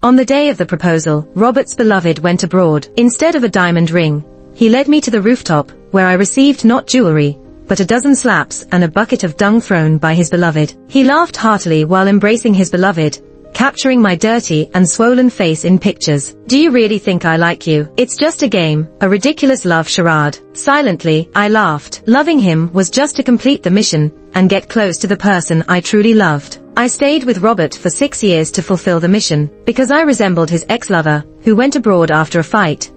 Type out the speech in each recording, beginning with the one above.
On the day of the proposal, Robert's beloved went abroad. Instead of a diamond ring, he led me to the rooftop, where I received not jewelry, but a dozen slaps and a bucket of dung thrown by his beloved. He laughed heartily while embracing his beloved, capturing my dirty and swollen face in pictures. "Do you really think I like you? It's just a game, a ridiculous love charade." Silently, I laughed. Loving him was just to complete the mission and get close to the person I truly loved. I stayed with Robert for 6 years to fulfill the mission, because I resembled his ex-lover, who went abroad after a fight.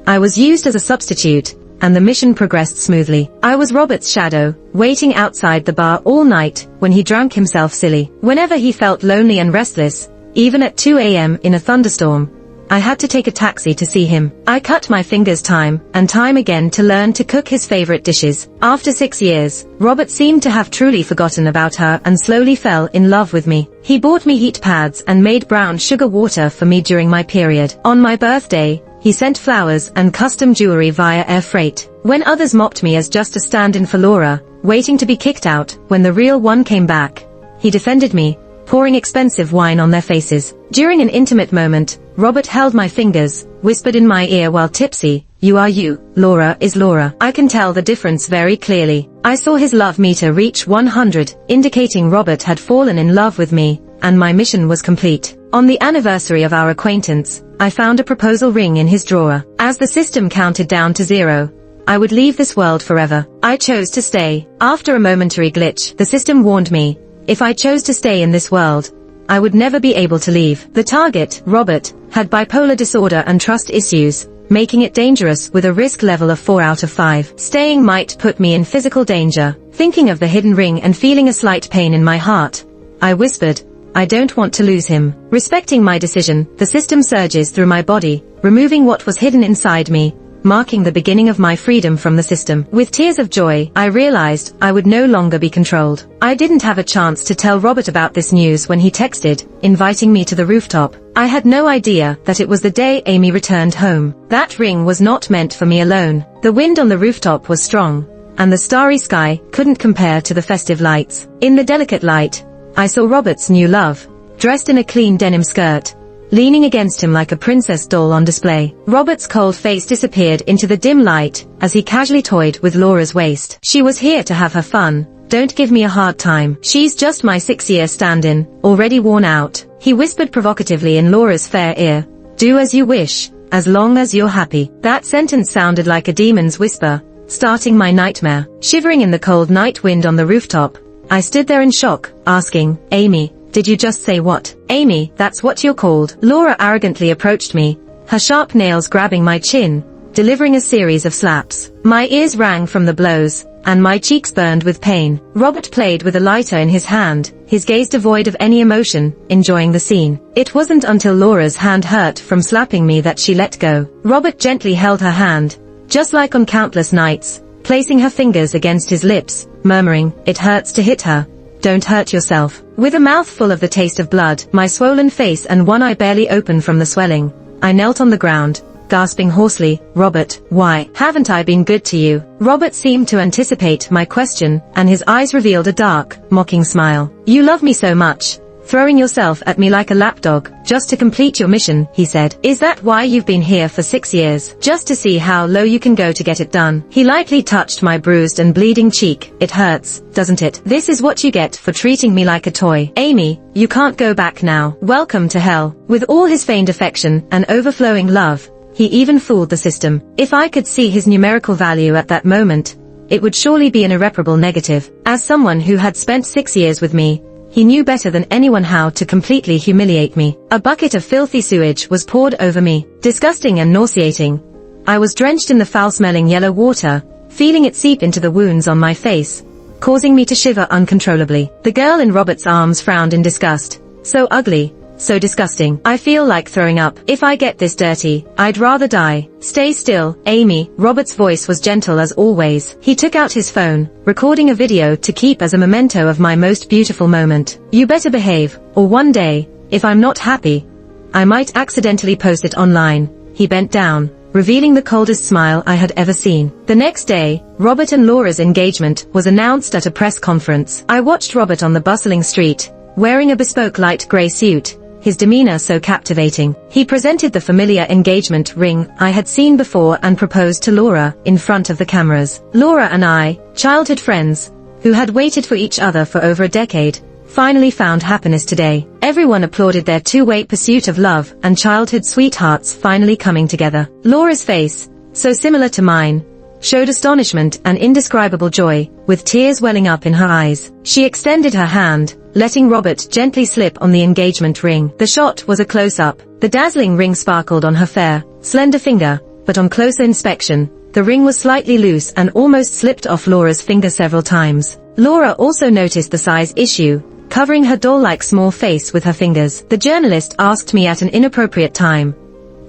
I was used as a substitute, and the mission progressed smoothly. I was Robert's shadow, waiting outside the bar all night when he drank himself silly. Whenever he felt lonely and restless, even at 2 a.m. in a thunderstorm, I had to take a taxi to see him. I cut my fingers time and time again to learn to cook his favorite dishes. After 6 years, Robert seemed to have truly forgotten about her and slowly fell in love with me. He bought me heat pads and made brown sugar water for me during my period. On my birthday, he sent flowers and custom jewelry via air freight. When others mocked me as just a stand-in for Laura, waiting to be kicked out when the real one came back, he defended me, pouring expensive wine on their faces. During an intimate moment, Robert held my fingers, whispered in my ear while tipsy, "You are you, Laura is Laura." I can tell the difference very clearly. I saw his love meter reach 100, indicating Robert had fallen in love with me, and my mission was complete. On the anniversary of our acquaintance, I found a proposal ring in his drawer. As the system counted down to 0, I would leave this world forever. I chose to stay. After a momentary glitch, the system warned me, if I chose to stay in this world, I would never be able to leave. The target, Robert, had bipolar disorder and trust issues, making it dangerous with a risk level of 4 out of 5. Staying might put me in physical danger. Thinking of the hidden ring and feeling a slight pain in my heart, I whispered, "I don't want to lose him." Respecting my decision, the system surges through my body, removing what was hidden inside me, marking the beginning of my freedom from the system. With tears of joy, I realized I would no longer be controlled. I didn't have a chance to tell Robert about this news when he texted, inviting me to the rooftop. I had no idea that it was the day Amy returned home. That ring was not meant for me alone. The wind on the rooftop was strong, and the starry sky couldn't compare to the festive lights. In the delicate light, I saw Robert's new love, dressed in a clean denim skirt, leaning against him like a princess doll on display. Robert's cold face disappeared into the dim light as he casually toyed with Laura's waist. "She was here to have her fun. Don't give me a hard time. She's just my 6-year stand-in, already worn out." He whispered provocatively in Laura's fair ear, "Do as you wish, as long as you're happy." That sentence sounded like a demon's whisper, starting my nightmare. Shivering in the cold night wind on the rooftop, I stood there in shock, asking, "Amy, did you just say what?" "Amy, that's what you're called." Laura arrogantly approached me, her sharp nails grabbing my chin, delivering a series of slaps. My ears rang from the blows, and my cheeks burned with pain. Robert played with a lighter in his hand, his gaze devoid of any emotion, enjoying the scene. It wasn't until Laura's hand hurt from slapping me that she let go. Robert gently held her hand, just like on countless nights, placing her fingers against his lips, murmuring, "It hurts to hit her. Don't hurt yourself." With a mouth full of the taste of blood, my swollen face and one eye barely open from the swelling, I knelt on the ground, gasping hoarsely, "Robert, why haven't I been good to you?" Robert seemed to anticipate my question, and his eyes revealed a dark, mocking smile. "You love me so much, throwing yourself at me like a lapdog, just to complete your mission," he said. "Is that why you've been here for 6 years? Just to see how low you can go to get it done?" He lightly touched my bruised and bleeding cheek. "It hurts, doesn't it? This is what you get for treating me like a toy. Amy, you can't go back now. Welcome to hell." With all his feigned affection and overflowing love, he even fooled the system. If I could see his numerical value at that moment, it would surely be an irreparable negative. As someone who had spent 6 years with me, he knew better than anyone how to completely humiliate me. A bucket of filthy sewage was poured over me, disgusting and nauseating. I was drenched in the foul-smelling yellow water, feeling it seep into the wounds on my face, causing me to shiver uncontrollably. The girl in Robert's arms frowned in disgust. "So ugly, so disgusting. I feel like throwing up. If I get this dirty, I'd rather die." "Stay still, Amy." Robert's voice was gentle as always. He took out his phone, recording a video to keep as a memento of my most beautiful moment. "You better behave, or one day, if I'm not happy, I might accidentally post it online." He bent down, revealing the coldest smile I had ever seen. The next day, Robert and Laura's engagement was announced at a press conference. I watched Robert on the bustling street, wearing a bespoke light grey suit, his demeanor so captivating. He presented the familiar engagement ring I had seen before and proposed to Laura in front of the cameras. Laura and I, childhood friends, who had waited for each other for over a decade, finally found happiness today. Everyone applauded their two-way pursuit of love and childhood sweethearts finally coming together. Laura's face, so similar to mine, showed astonishment and indescribable joy, with tears welling up in her eyes. She extended her hand, letting Robert gently slip on the engagement ring. The shot was a close-up. The dazzling ring sparkled on her fair, slender finger, but on closer inspection, the ring was slightly loose and almost slipped off Laura's finger several times. Laura also noticed the size issue, covering her doll-like small face with her fingers. The journalist asked me at an inappropriate time.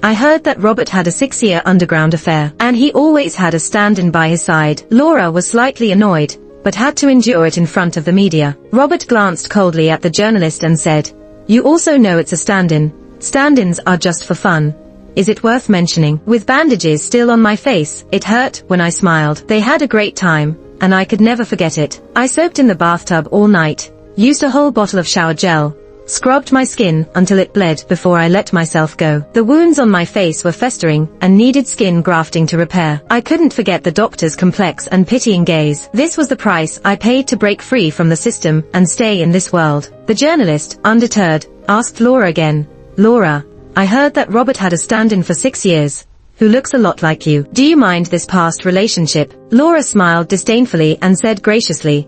I heard that Robert had a 6-year underground affair, and he always had a stand-in by his side. Laura was slightly annoyed, but had to endure it in front of the media. Robert glanced coldly at the journalist and said, "You also know it's a stand-in. Stand-ins are just for fun. Is it worth mentioning?" With bandages still on my face, it hurt when I smiled. They had a great time, and I could never forget it. I soaked in the bathtub all night, used a whole bottle of shower gel, scrubbed my skin until it bled before I let myself go. The wounds on my face were festering and needed skin grafting to repair. I couldn't forget the doctor's complex and pitying gaze. This was the price I paid to break free from the system and stay in this world. The journalist, undeterred, asked Laura again, "Laura, I heard that Robert had a stand-in for 6 years, who looks a lot like you. Do you mind this past relationship?" Laura smiled disdainfully and said graciously,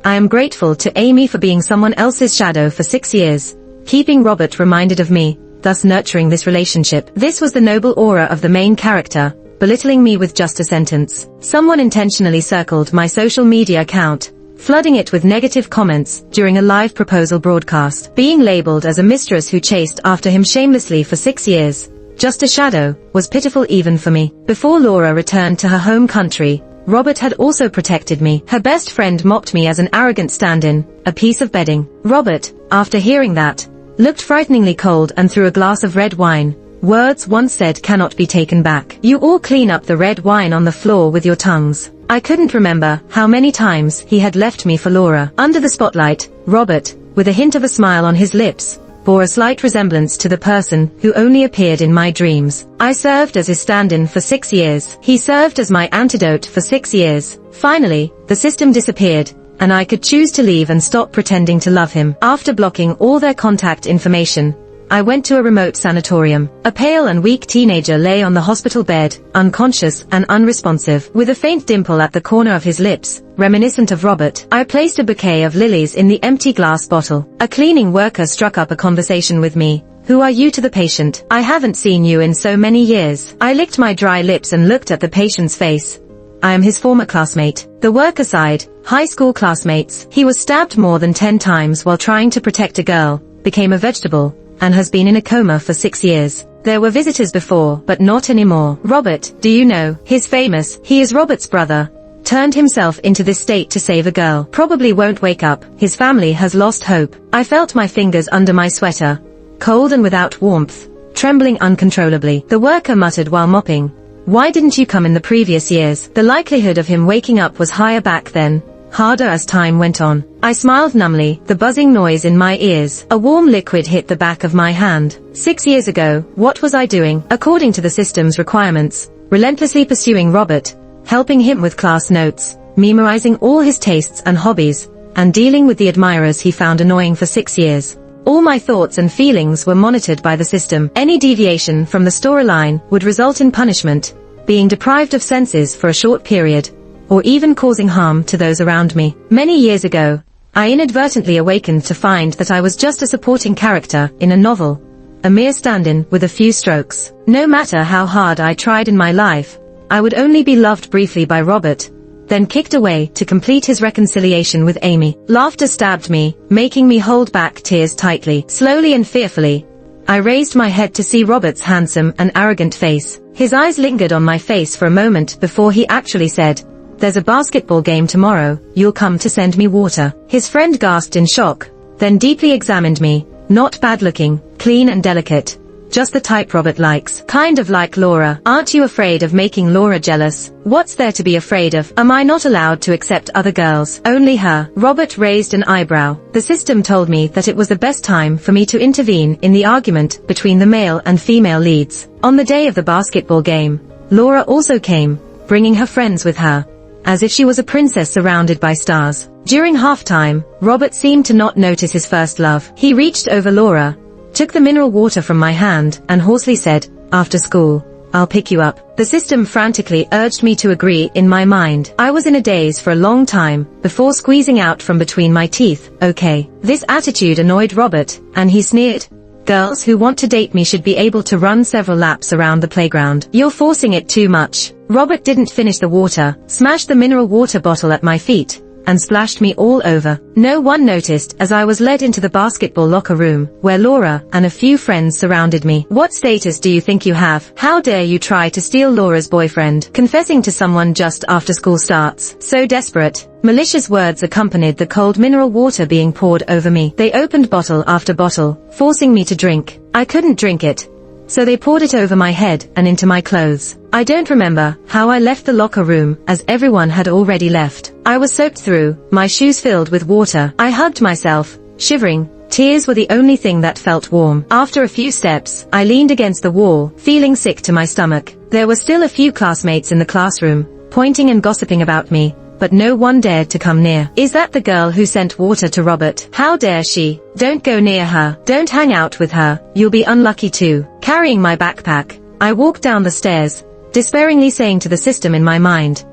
"I am grateful to Amy for being someone else's shadow for 6 years, keeping Robert reminded of me, thus nurturing this relationship." This was the noble aura of the main character, belittling me with just a sentence. Someone intentionally circled my social media account, flooding it with negative comments during a live proposal broadcast. Being labeled as a mistress who chased after him shamelessly for 6 years, just a shadow, was pitiful even for me. Before Laura returned to her home country, Robert had also protected me. Her best friend mocked me as an arrogant stand-in, a piece of bedding. Robert, after hearing that, looked frighteningly cold and threw a glass of red wine. Words once said cannot be taken back. "You all clean up the red wine on the floor with your tongues." I couldn't remember how many times he had left me for Laura. Under the spotlight, Robert, with a hint of a smile on his lips, bore a slight resemblance to the person who only appeared in my dreams. I served as his stand-in for 6 years. He served as my antidote for 6 years. Finally, the system disappeared, and I could choose to leave and stop pretending to love him. After blocking all their contact information, I went to a remote sanatorium. A pale and weak teenager lay on the hospital bed, unconscious and unresponsive, with a faint dimple at the corner of his lips, reminiscent of Robert. I placed a bouquet of lilies in the empty glass bottle. A cleaning worker struck up a conversation with me. "Who are you?" to the patient. "I haven't seen you in so many years." I licked my dry lips and looked at the patient's face. "I am his former classmate." The worker sighed. "High school classmates. He was stabbed more than 10 times while trying to protect a girl, became a vegetable, and has been in a coma for 6 years. There were visitors before, but not anymore." "Robert, do you know, he's famous. He is Robert's brother. Turned himself into this state to save a girl. Probably won't wake up. His family has lost hope." I felt my fingers under my sweater, cold and without warmth, trembling uncontrollably. The worker muttered while mopping, "Why didn't you come in the previous years?" The likelihood of him waking up was higher back then, harder as time went on. I smiled numbly, the buzzing noise in my ears. A warm liquid hit the back of my hand. 6 years ago, what was I doing? According to the system's requirements, relentlessly pursuing Robert, helping him with class notes, memorizing all his tastes and hobbies, and dealing with the admirers he found annoying for 6 years. All my thoughts and feelings were monitored by the system. Any deviation from the storyline would result in punishment, being deprived of senses for a short period, or even causing harm to those around me. Many years ago, I inadvertently awakened to find that I was just a supporting character in a novel, a mere stand-in with a few strokes. No matter how hard I tried in my life, I would only be loved briefly by Robert, then kicked away to complete his reconciliation with Amy. Laughter stabbed me, making me hold back tears tightly. Slowly and fearfully, I raised my head to see Robert's handsome and arrogant face. His eyes lingered on my face for a moment before he actually said, "There's a basketball game tomorrow, you'll come to send me water." His friend gasped in shock, then deeply examined me. Not bad looking, clean and delicate, just the type Robert likes. Kind of like Laura. Aren't you afraid of making Laura jealous? What's there to be afraid of? Am I not allowed to accept other girls? Only her. Robert raised an eyebrow. The system told me that it was the best time for me to intervene in the argument between the male and female leads. On the day of the basketball game, Laura also came, bringing her friends with her, as if she was a princess surrounded by stars. During halftime, Robert seemed to not notice his first love. He reached over Laura, took the mineral water from my hand, and hoarsely said, "After school, I'll pick you up." The system frantically urged me to agree in my mind. I was in a daze for a long time, before squeezing out from between my teeth, "Okay." This attitude annoyed Robert, and he sneered, "Girls who want to date me should be able to run several laps around the playground. You're forcing it too much." Robert didn't finish the water, smashed the mineral water bottle at my feet, and splashed me all over. No one noticed as I was led into the basketball locker room, where Laura and a few friends surrounded me. "What status do you think you have? How dare you try to steal Laura's boyfriend? Confessing to someone just after school starts. So desperate." Malicious words accompanied the cold mineral water being poured over me. They opened bottle after bottle, forcing me to drink. I couldn't drink it, so they poured it over my head and into my clothes. I don't remember how I left the locker room, as everyone had already left. I was soaked through, my shoes filled with water. I hugged myself, shivering. Tears were the only thing that felt warm. After a few steps, I leaned against the wall, feeling sick to my stomach. There were still a few classmates in the classroom, pointing and gossiping about me, but no one dared to come near. "Is that the girl who sent water to Robert? How dare she? Don't go near her. Don't hang out with her. You'll be unlucky too." Carrying my backpack, I walked down the stairs, despairingly saying to the system in my mind,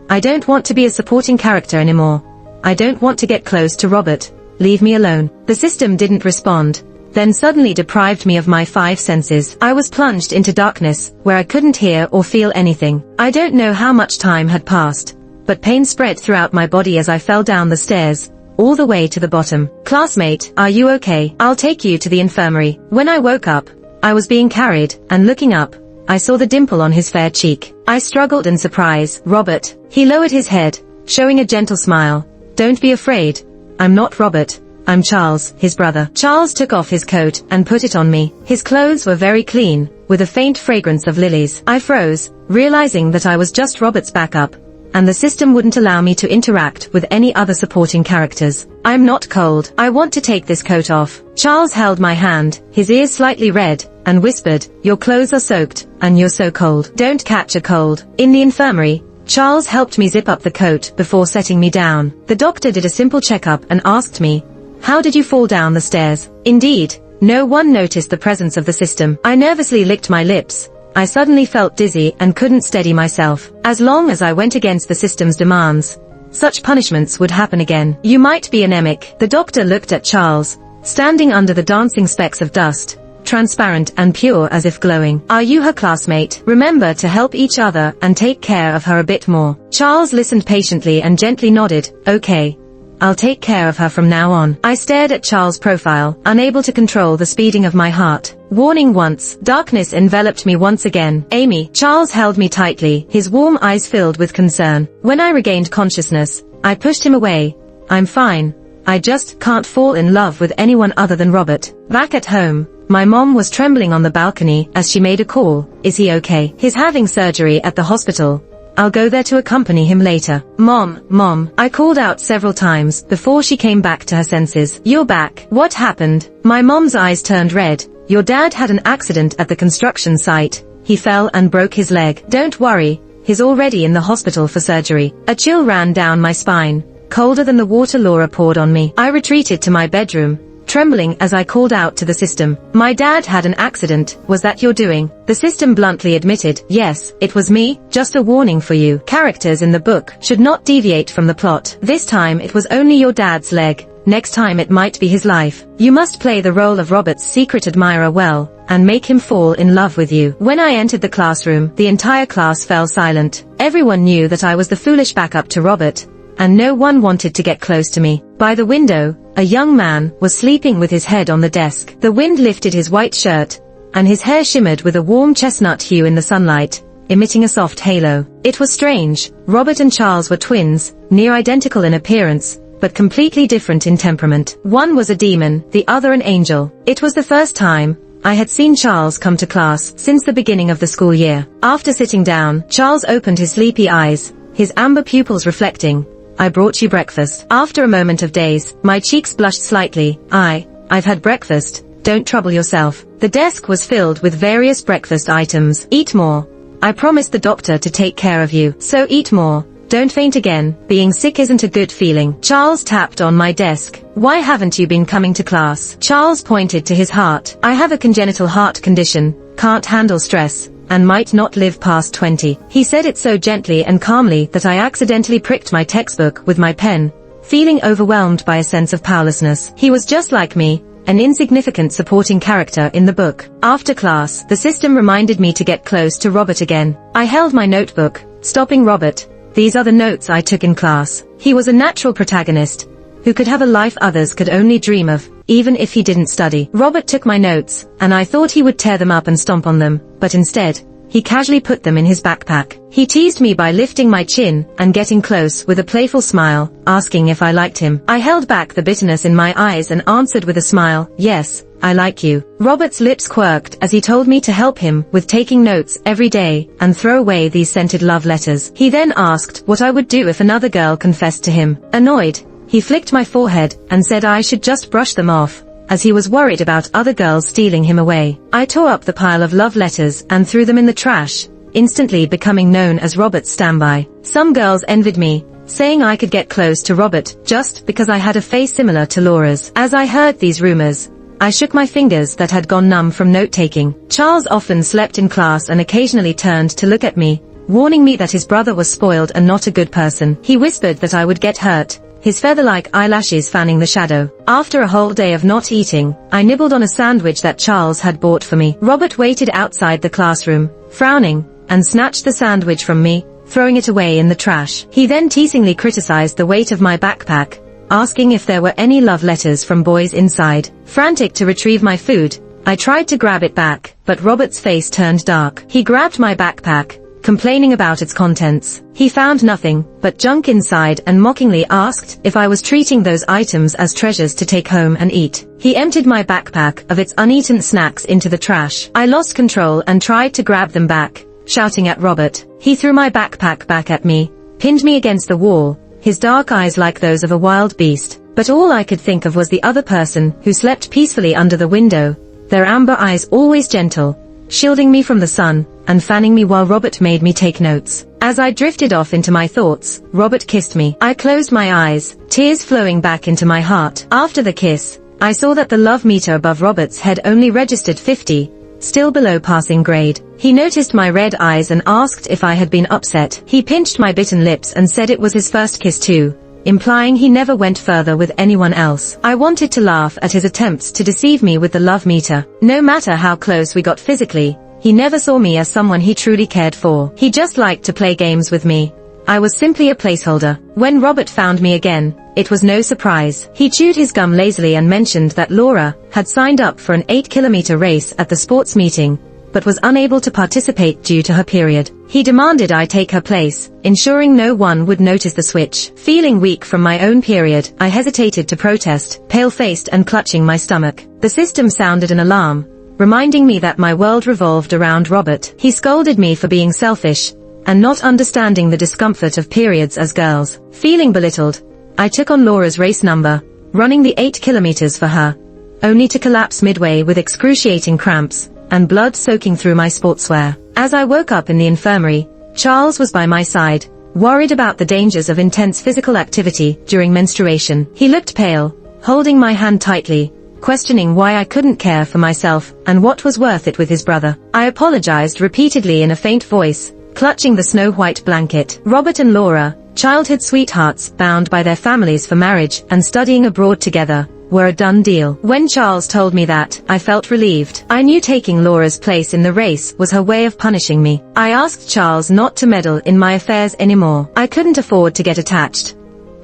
"I don't want to be a supporting character anymore. I don't want to get close to Robert. Leave me alone." The system didn't respond, then suddenly deprived me of my 5 senses. I was plunged into darkness, where I couldn't hear or feel anything. I don't know how much time had passed, but pain spread throughout my body as I fell down the stairs, all the way to the bottom. "Classmate, are you okay? I'll take you to the infirmary." When I woke up, I was being carried, and looking up, I saw the dimple on his fair cheek. I struggled in surprise. "Robert." He lowered his head, showing a gentle smile. "Don't be afraid. I'm not Robert. I'm Charles, his brother." Charles took off his coat and put it on me. His clothes were very clean, with a faint fragrance of lilies. I froze, realizing that I was just Robert's backup, and the system wouldn't allow me to interact with any other supporting characters. "I'm not cold. I want to take this coat off." Charles held my hand, his ears slightly red, and whispered, "Your clothes are soaked, and you're so cold. Don't catch a cold." In the infirmary, Charles helped me zip up the coat before setting me down. The doctor did a simple checkup and asked me, "How did you fall down the stairs?" Indeed, no one noticed the presence of the system. I nervously licked my lips. I suddenly felt dizzy and couldn't steady myself. As long as I went against the system's demands, such punishments would happen again. "You might be anemic." The doctor looked at Charles, standing under the dancing specks of dust, transparent and pure as if glowing. "Are you her classmate? Remember to help each other and take care of her a bit more." Charles listened patiently and gently nodded. "Okay. I'll take care of her from now on." I stared at Charles' profile, unable to control the speeding of my heart. Warning once. Darkness enveloped me once again. "Amy." Charles held me tightly, his warm eyes filled with concern. When I regained consciousness, I pushed him away. "I'm fine. I just can't fall in love with anyone other than Robert." Back at home, my mom was trembling on the balcony as she made a call. "Is he okay? He's having surgery at the hospital. I'll go there to accompany him later." Mom, I called out several times before she came back to her senses. "You're back. What happened?" My mom's eyes turned red. "Your dad had an accident at the construction site. He fell and broke his leg." "Don't worry, he's already in the hospital for surgery." A chill ran down my spine, colder than the water Laura poured on me. I retreated to my bedroom, trembling as I called out to the system. "My dad had an accident. Was that your doing?" The system bluntly admitted, "Yes, it was me. Just a warning for you. Characters in the book should not deviate from the plot. This time it was only your dad's leg. Next time it might be his life. You must play the role of Robert's secret admirer well, and make him fall in love with you." When I entered the classroom, the entire class fell silent. Everyone knew that I was the foolish backup to Robert, and no one wanted to get close to me. By the window, a young man was sleeping with his head on the desk. The wind lifted his white shirt, and his hair shimmered with a warm chestnut hue in the sunlight, emitting a soft halo. It was strange. Robert and Charles were twins, near identical in appearance, but completely different in temperament. One was a demon, the other an angel. It was the first time I had seen Charles come to class since the beginning of the school year. After sitting down, Charles opened his sleepy eyes, his amber pupils reflecting, "I brought you breakfast." After a moment of daze, my cheeks blushed slightly. I've had breakfast. Don't trouble yourself." The desk was filled with various breakfast items. "Eat more. I promised the doctor to take care of you, so eat more. Don't faint again. Being sick isn't a good feeling." Charles tapped on my desk. "Why haven't you been coming to class?" Charles pointed to his heart. "I have a congenital heart condition, can't handle stress, and might not live past 20. He said it so gently and calmly that I accidentally pricked my textbook with my pen, feeling overwhelmed by a sense of powerlessness. He was just like me, an insignificant supporting character in the book. After class, the system reminded me to get close to Robert again. I held my notebook, stopping Robert. "These are the notes I took in class." He was a natural protagonist, who could have a life others could only dream of, even if he didn't study. Robert took my notes, and I thought he would tear them up and stomp on them, but instead, he casually put them in his backpack. He teased me by lifting my chin and getting close with a playful smile, asking if I liked him. I held back the bitterness in my eyes and answered with a smile, "Yes, I like you." Robert's lips quirked as he told me to help him with taking notes every day and throw away these scented love letters. He then asked what I would do if another girl confessed to him. Annoyed, he flicked my forehead and said I should just brush them off, as he was worried about other girls stealing him away. I tore up the pile of love letters and threw them in the trash, instantly becoming known as Robert's standby. Some girls envied me, saying I could get close to Robert just because I had a face similar to Laura's. As I heard these rumors, I shook my fingers that had gone numb from note-taking. Charles often slept in class and occasionally turned to look at me, warning me that his brother was spoiled and not a good person. He whispered that I would get hurt, his feather-like eyelashes fanning the shadow. After a whole day of not eating, I nibbled on a sandwich that Charles had bought for me. Robert waited outside the classroom, frowning, and snatched the sandwich from me, throwing it away in the trash. He then teasingly criticized the weight of my backpack, asking if there were any love letters from boys inside. Frantic to retrieve my food, I tried to grab it back, but Robert's face turned dark. He grabbed my backpack, complaining about its contents. He found nothing but junk inside and mockingly asked if I was treating those items as treasures to take home and eat. He emptied my backpack of its uneaten snacks into the trash. I lost control and tried to grab them back, shouting at Robert. He threw my backpack back at me, pinned me against the wall, his dark eyes like those of a wild beast. But all I could think of was the other person who slept peacefully under the window, their amber eyes always gentle, shielding me from the sun, and fanning me while Robert made me take notes. As I drifted off into my thoughts, Robert kissed me. I closed my eyes, tears flowing back into my heart. After the kiss, I saw that the love meter above Robert's head only registered 50, still below passing grade. He noticed my red eyes and asked if I had been upset. He pinched my bitten lips and said it was his first kiss too, implying he never went further with anyone else. I wanted to laugh at his attempts to deceive me with the love meter. No matter how close we got physically, he never saw me as someone he truly cared for. He just liked to play games with me. I was simply a placeholder. When Robert found me again, it was no surprise. He chewed his gum lazily and mentioned that Laura had signed up for an 8-kilometer race at the sports meeting, but was unable to participate due to her period. He demanded I take her place, ensuring no one would notice the switch. Feeling weak from my own period, I hesitated to protest, pale-faced and clutching my stomach. The system sounded an alarm, reminding me that my world revolved around Robert. He scolded me for being selfish and not understanding the discomfort of periods as girls. Feeling belittled, I took on Laura's race number, running the 8 kilometers for her, only to collapse midway with excruciating cramps and blood soaking through my sportswear. As I woke up in the infirmary, Charles was by my side, worried about the dangers of intense physical activity during menstruation. He looked pale, holding my hand tightly, questioning why I couldn't care for myself and what was worth it with his brother. I apologized repeatedly in a faint voice, clutching the snow-white blanket. Robert and Laura, childhood sweethearts bound by their families for marriage and studying abroad together, were a done deal. When Charles told me that, I felt relieved. I knew taking Laura's place in the race was her way of punishing me. I asked Charles not to meddle in my affairs anymore. I couldn't afford to get attached.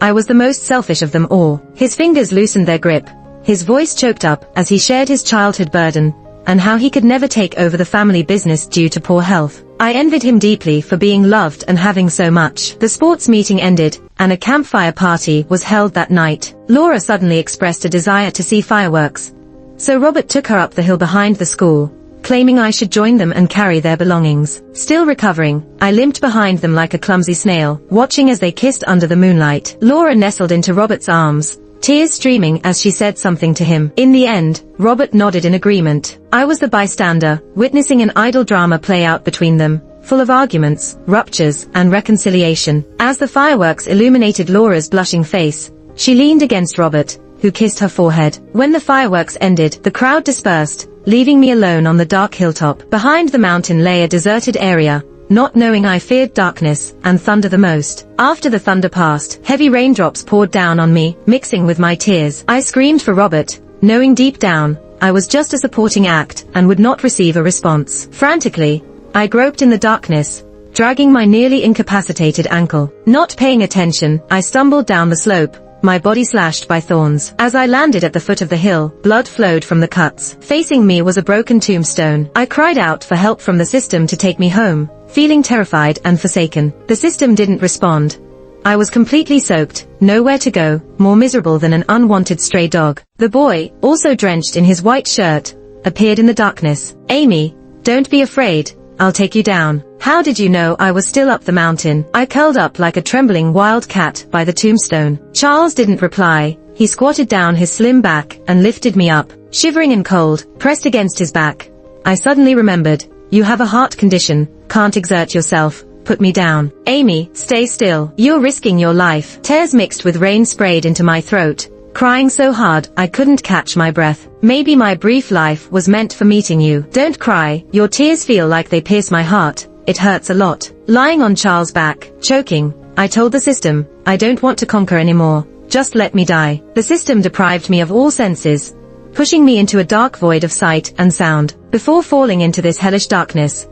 I was the most selfish of them all. His fingers loosened their grip, his voice choked up as he shared his childhood burden, and how he could never take over the family business due to poor health. I envied him deeply for being loved and having so much. The sports meeting ended, and a campfire party was held that night. Laura suddenly expressed a desire to see fireworks, So Robert took her up the hill behind the school, claiming I should join them and carry their belongings. Still recovering, I limped behind them like a clumsy snail, watching as they kissed under the moonlight. Laura nestled into Robert's arms, tears streaming as she said something to him. In the end, Robert nodded in agreement. I was the bystander, witnessing an idle drama play out between them, full of arguments, ruptures, and reconciliation. As the fireworks illuminated Laura's blushing face, she leaned against Robert, who kissed her forehead. When the fireworks ended, the crowd dispersed, leaving me alone on the dark hilltop. Behind the mountain lay a deserted area, not knowing I feared darkness and thunder the most. After the thunder passed, heavy raindrops poured down on me, mixing with my tears. I screamed for Robert, knowing deep down, I was just a supporting act and would not receive a response. Frantically, I groped in the darkness, dragging my nearly incapacitated ankle. Not paying attention, I stumbled down the slope, my body slashed by thorns. As I landed at the foot of the hill, blood flowed from the cuts. Facing me was a broken tombstone. I cried out for help from the system to take me home, feeling terrified and forsaken. The system didn't respond. I was completely soaked, nowhere to go, more miserable than an unwanted stray dog. The boy, also drenched in his white shirt, appeared in the darkness. Amy, don't be afraid, I'll take you down. How did you know I was still up the mountain? I curled up like a trembling wild cat by the tombstone. Charles didn't reply. He squatted down his slim back and lifted me up. Shivering and cold, pressed against his back, I suddenly remembered, you have a heart condition, can't exert yourself, put me down. Amy, stay still. You're risking your life. Tears mixed with rain sprayed into my throat, crying so hard I couldn't catch my breath. Maybe my brief life was meant for meeting you. Don't cry, your tears feel like they pierce my heart. It hurts a lot. Lying on Charles' back, choking, I told the system, I don't want to conquer anymore, just let me die. The system deprived me of all senses, pushing me into a dark void of sight and sound. Before falling into this hellish darkness,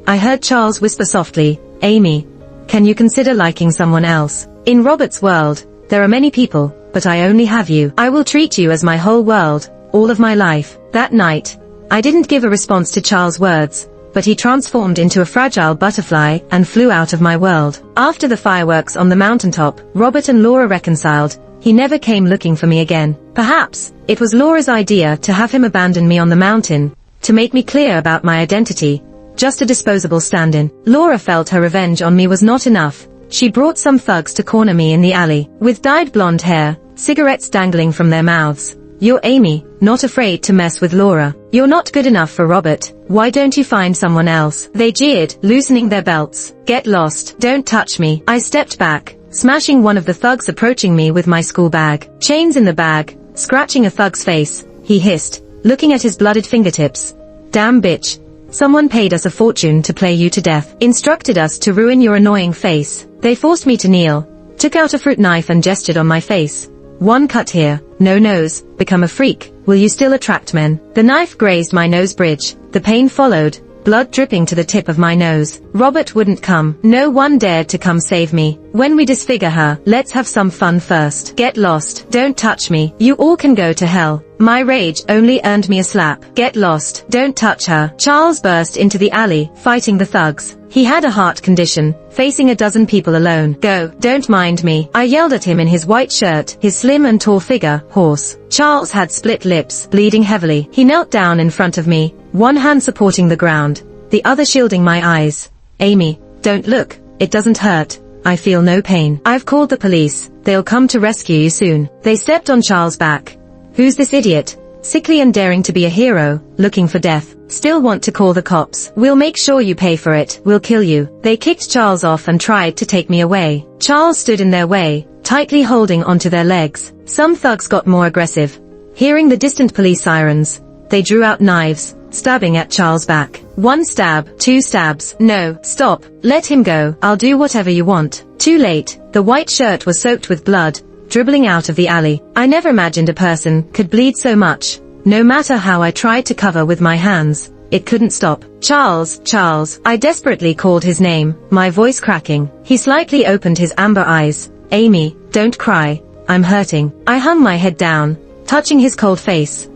I heard Charles whisper softly, Amy, can you consider liking someone else? In Robert's world, there are many people, but I only have you. I will treat you as my whole world, all of my life. That night, I didn't give a response to Charles' words, but he transformed into a fragile butterfly and flew out of my world. After the fireworks on the mountaintop, Robert and Laura reconciled. He never came looking for me again. Perhaps, it was Laura's idea to have him abandon me on the mountain, to make me clear about my identity, just a disposable stand-in. Laura felt her revenge on me was not enough. She brought some thugs to corner me in the alley, with dyed blonde hair, cigarettes dangling from their mouths. You're Amy, not afraid to mess with Laura. You're not good enough for Robert. Why don't you find someone else? They jeered, loosening their belts. Get lost. Don't touch me. I stepped back, smashing one of the thugs approaching me with my school bag. Chains in the bag, scratching a thug's face, he hissed, looking at his blooded fingertips. Damn bitch. Someone paid us a fortune to play you to death. Instructed us to ruin your annoying face. They forced me to kneel, took out a fruit knife and gestured on my face. One cut here, no nose, become a freak, will you still attract men? The knife grazed my nose bridge, the pain followed, blood dripping to the tip of my nose. Robert wouldn't come. No one dared to come save me. When we disfigure her, let's have some fun first. Get lost. Don't touch me. You all can go to hell. My rage only earned me a slap. Get lost. Don't touch her. Charles burst into the alley, fighting the thugs. He had a heart condition, facing a dozen people alone. Go, don't mind me. I yelled at him in his white shirt, his slim and tall figure, hoarse. Charles had split lips, bleeding heavily. He knelt down in front of me, one hand supporting the ground, the other shielding my eyes. Amy, don't look, it doesn't hurt. I feel no pain. I've called the police, they'll come to rescue you soon. They stepped on Charles' back. Who's this idiot? Sickly and daring to be a hero, looking for death. Still want to call the cops. We'll make sure you pay for it. We'll kill you. They kicked Charles off and tried to take me away. Charles stood in their way, tightly holding onto their legs. Some thugs got more aggressive. Hearing the distant police sirens, they drew out knives, stabbing at Charles' back. One stab, two stabs. No, stop. Let him go. I'll do whatever you want. Too late. The white shirt was soaked with blood, dribbling out of the alley. I never imagined a person could bleed so much. No matter how I tried to cover with my hands, it couldn't stop. Charles, Charles. I desperately called his name, my voice cracking. He slightly opened his amber eyes. Amy, don't cry. I'm hurting. I hung my head down, touching his cold face.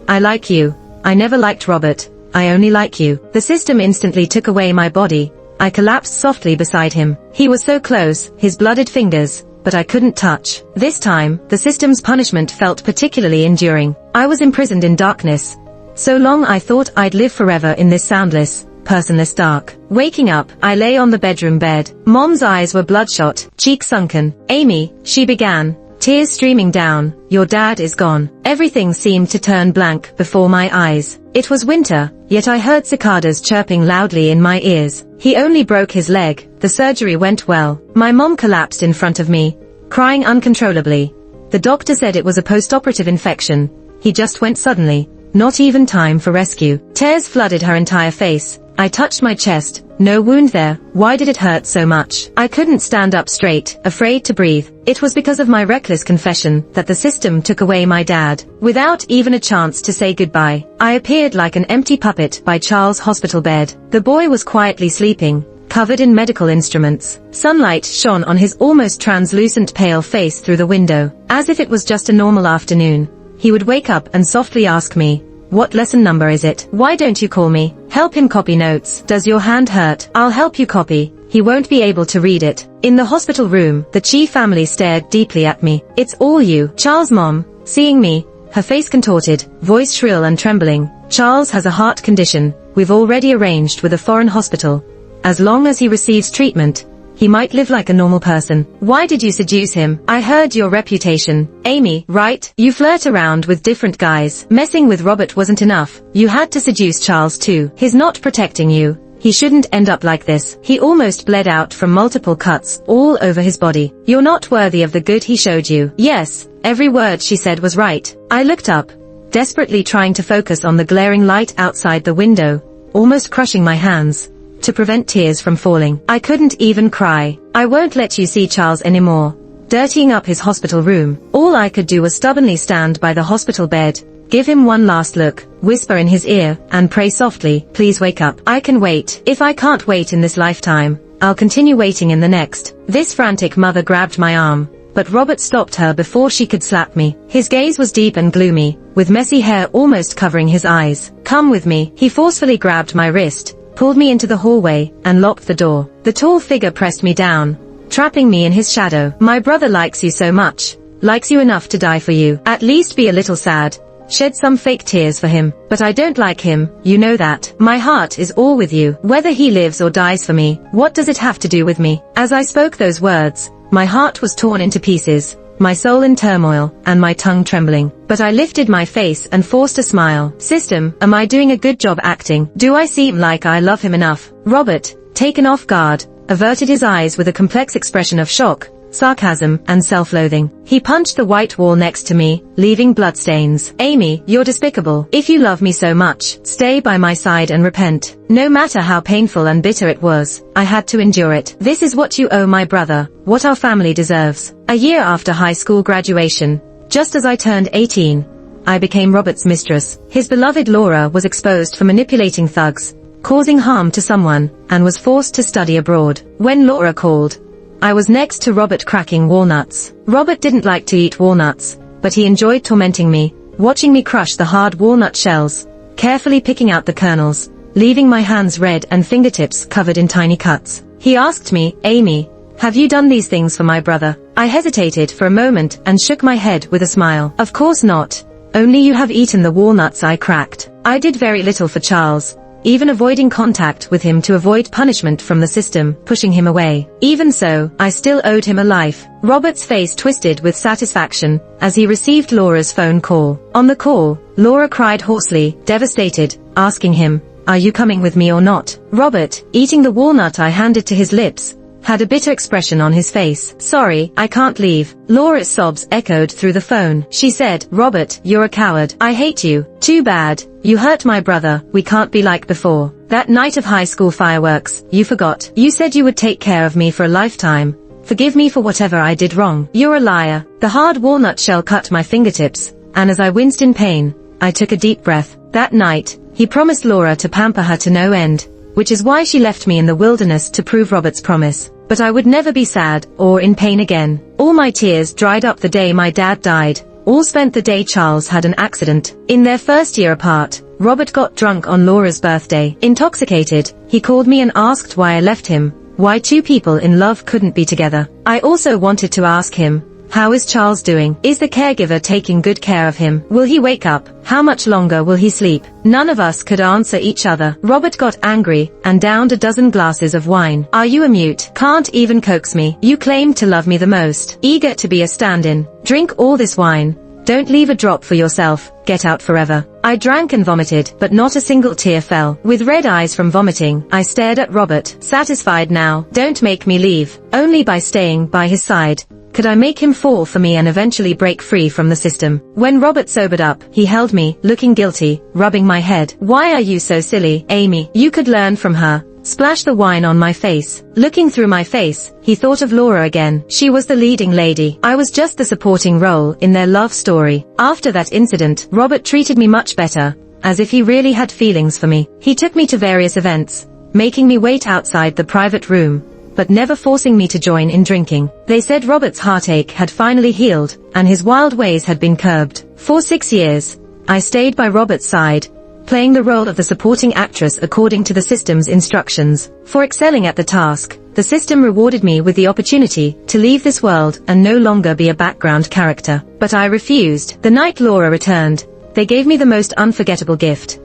I like you. I never liked Robert. I only like you. The system instantly took away my body. I collapsed softly beside him. He was so close, his blooded fingers, but I couldn't touch. This time, the system's punishment felt particularly enduring. I was imprisoned in darkness. So long I thought I'd live forever in this soundless, personless dark. Waking up, I lay on the bedroom bed. Mom's eyes were bloodshot, cheeks sunken. "Amy," she began, tears streaming down, "your dad is gone." Everything seemed to turn blank before my eyes. It was winter, yet I heard cicadas chirping loudly in my ears. "He only broke his leg. The surgery went well." My mom collapsed in front of me, crying uncontrollably. The doctor said it was a post-operative infection. He just went suddenly. Not even time for rescue. Tears flooded her entire face. I touched my chest. No wound there. Why did it hurt so much? I couldn't stand up straight, afraid to breathe. It was because of my reckless confession that the system took away my dad. Without even a chance to say goodbye, I appeared like an empty puppet by Charles' hospital bed. The boy was quietly sleeping, covered in medical instruments. Sunlight shone on his almost translucent pale face through the window. As if it was just a normal afternoon, he would wake up and softly ask me, "What lesson number is it? Why don't you call me? Help him copy notes. Does your hand hurt? I'll help you copy." He won't be able to read it. In the hospital room, the Chi family stared deeply at me. "It's all you." Charles' mom, seeing me, her face contorted, voice shrill and trembling. "Charles has a heart condition. We've already arranged with a foreign hospital. As long as he receives treatment, he might live like a normal person." "Why did you seduce him? I heard your reputation. Amy, right? You flirt around with different guys. Messing with Robert wasn't enough. You had to seduce Charles too. He's not protecting you. He shouldn't end up like this." He almost bled out from multiple cuts all over his body. "You're not worthy of the good he showed you." Yes, every word she said was right. I looked up, desperately trying to focus on the glaring light outside the window, almost crushing my hands to prevent tears from falling. I couldn't even cry. "I won't let you see Charles anymore." Dirtying up his hospital room, all I could do was stubbornly stand by the hospital bed, give him one last look, whisper in his ear, and pray softly, "Please wake up. I can wait. If I can't wait in this lifetime, I'll continue waiting in the next." This frantic mother grabbed my arm, but Robert stopped her before she could slap me. His gaze was deep and gloomy, with messy hair almost covering his eyes. "Come with me." He forcefully grabbed my wrist, pulled me into the hallway, and locked the door. The tall figure pressed me down, trapping me in his shadow. "My brother likes you so much. Likes you enough to die for you. At least be a little sad. Shed some fake tears for him." "But I don't like him, you know that. My heart is all with you. Whether he lives or dies for me, what does it have to do with me?" As I spoke those words, my heart was torn into pieces, my soul in turmoil, and my tongue trembling. But I lifted my face and forced a smile. "System, am I doing a good job acting? Do I seem like I love him enough?" Robert, taken off guard, averted his eyes with a complex expression of shock, sarcasm, and self-loathing. He punched the white wall next to me, leaving bloodstains. "Amy, you're despicable. If you love me so much, stay by my side and repent." No matter how painful and bitter it was, I had to endure it. "This is what you owe my brother, what our family deserves." A year after high school graduation, just as I turned 18, I became Robert's mistress. His beloved Laura was exposed for manipulating thugs, causing harm to someone, and was forced to study abroad. When Laura called, I was next to Robert cracking walnuts. Robert didn't like to eat walnuts, but he enjoyed tormenting me, watching me crush the hard walnut shells, carefully picking out the kernels, leaving my hands red and fingertips covered in tiny cuts. He asked me, "Amy, have you done these things for my brother?" I hesitated for a moment and shook my head with a smile. "Of course not. Only you have eaten the walnuts I cracked." I did very little for Charles, even avoiding contact with him to avoid punishment from the system, pushing him away. Even so, I still owed him a life. Robert's face twisted with satisfaction as he received Laura's phone call. On the call, Laura cried hoarsely, devastated, asking him, "Are you coming with me or not?" Robert, eating the walnut I handed to his lips, had a bitter expression on his face. "Sorry, I can't leave." Laura's sobs echoed through the phone. She said, "Robert, you're a coward. I hate you. Too bad. You hurt my brother. We can't be like before. That night of high school fireworks, you forgot. You said you would take care of me for a lifetime. Forgive me for whatever I did wrong." "You're a liar." The hard walnut shell cut my fingertips, and as I winced in pain, I took a deep breath. That night, he promised Laura to pamper her to no end, which is why she left me in the wilderness to prove Robert's promise. But I would never be sad or in pain again. All my tears dried up the day my dad died. All spent the day Charles had an accident. In their first year apart, Robert got drunk on Laura's birthday. Intoxicated, he called me and asked why I left him, why two people in love couldn't be together. I also wanted to ask him, how is Charles doing? Is the caregiver taking good care of him? Will he wake up? How much longer will he sleep? None of us could answer each other. Robert got angry and downed a dozen glasses of wine. Are you a mute? Can't even coax me. You claim to love me the most. Eager to be a stand-in. Drink all this wine. Don't leave a drop for yourself. Get out forever. I drank and vomited, but not a single tear fell. With red eyes from vomiting, I stared at Robert. Satisfied now. Don't make me leave. Only by staying by his side could I make him fall for me and eventually break free from the system. When Robert sobered up, he held me, looking guilty, rubbing my head. Why are you so silly, Amy? You could learn from her. Splash the wine on my face. Looking through my face, he thought of Laura again. She was the leading lady. I was just the supporting role in their love story. After that incident, Robert treated me much better, as if he really had feelings for me. He took me to various events, making me wait outside the private room, but never forcing me to join in drinking. They said Robert's heartache had finally healed, and his wild ways had been curbed. For 6 years, I stayed by Robert's side, playing the role of the supporting actress according to the system's instructions. For excelling at the task, the system rewarded me with the opportunity to leave this world and no longer be a background character. But I refused. The night Laura returned, they gave me the most unforgettable gift.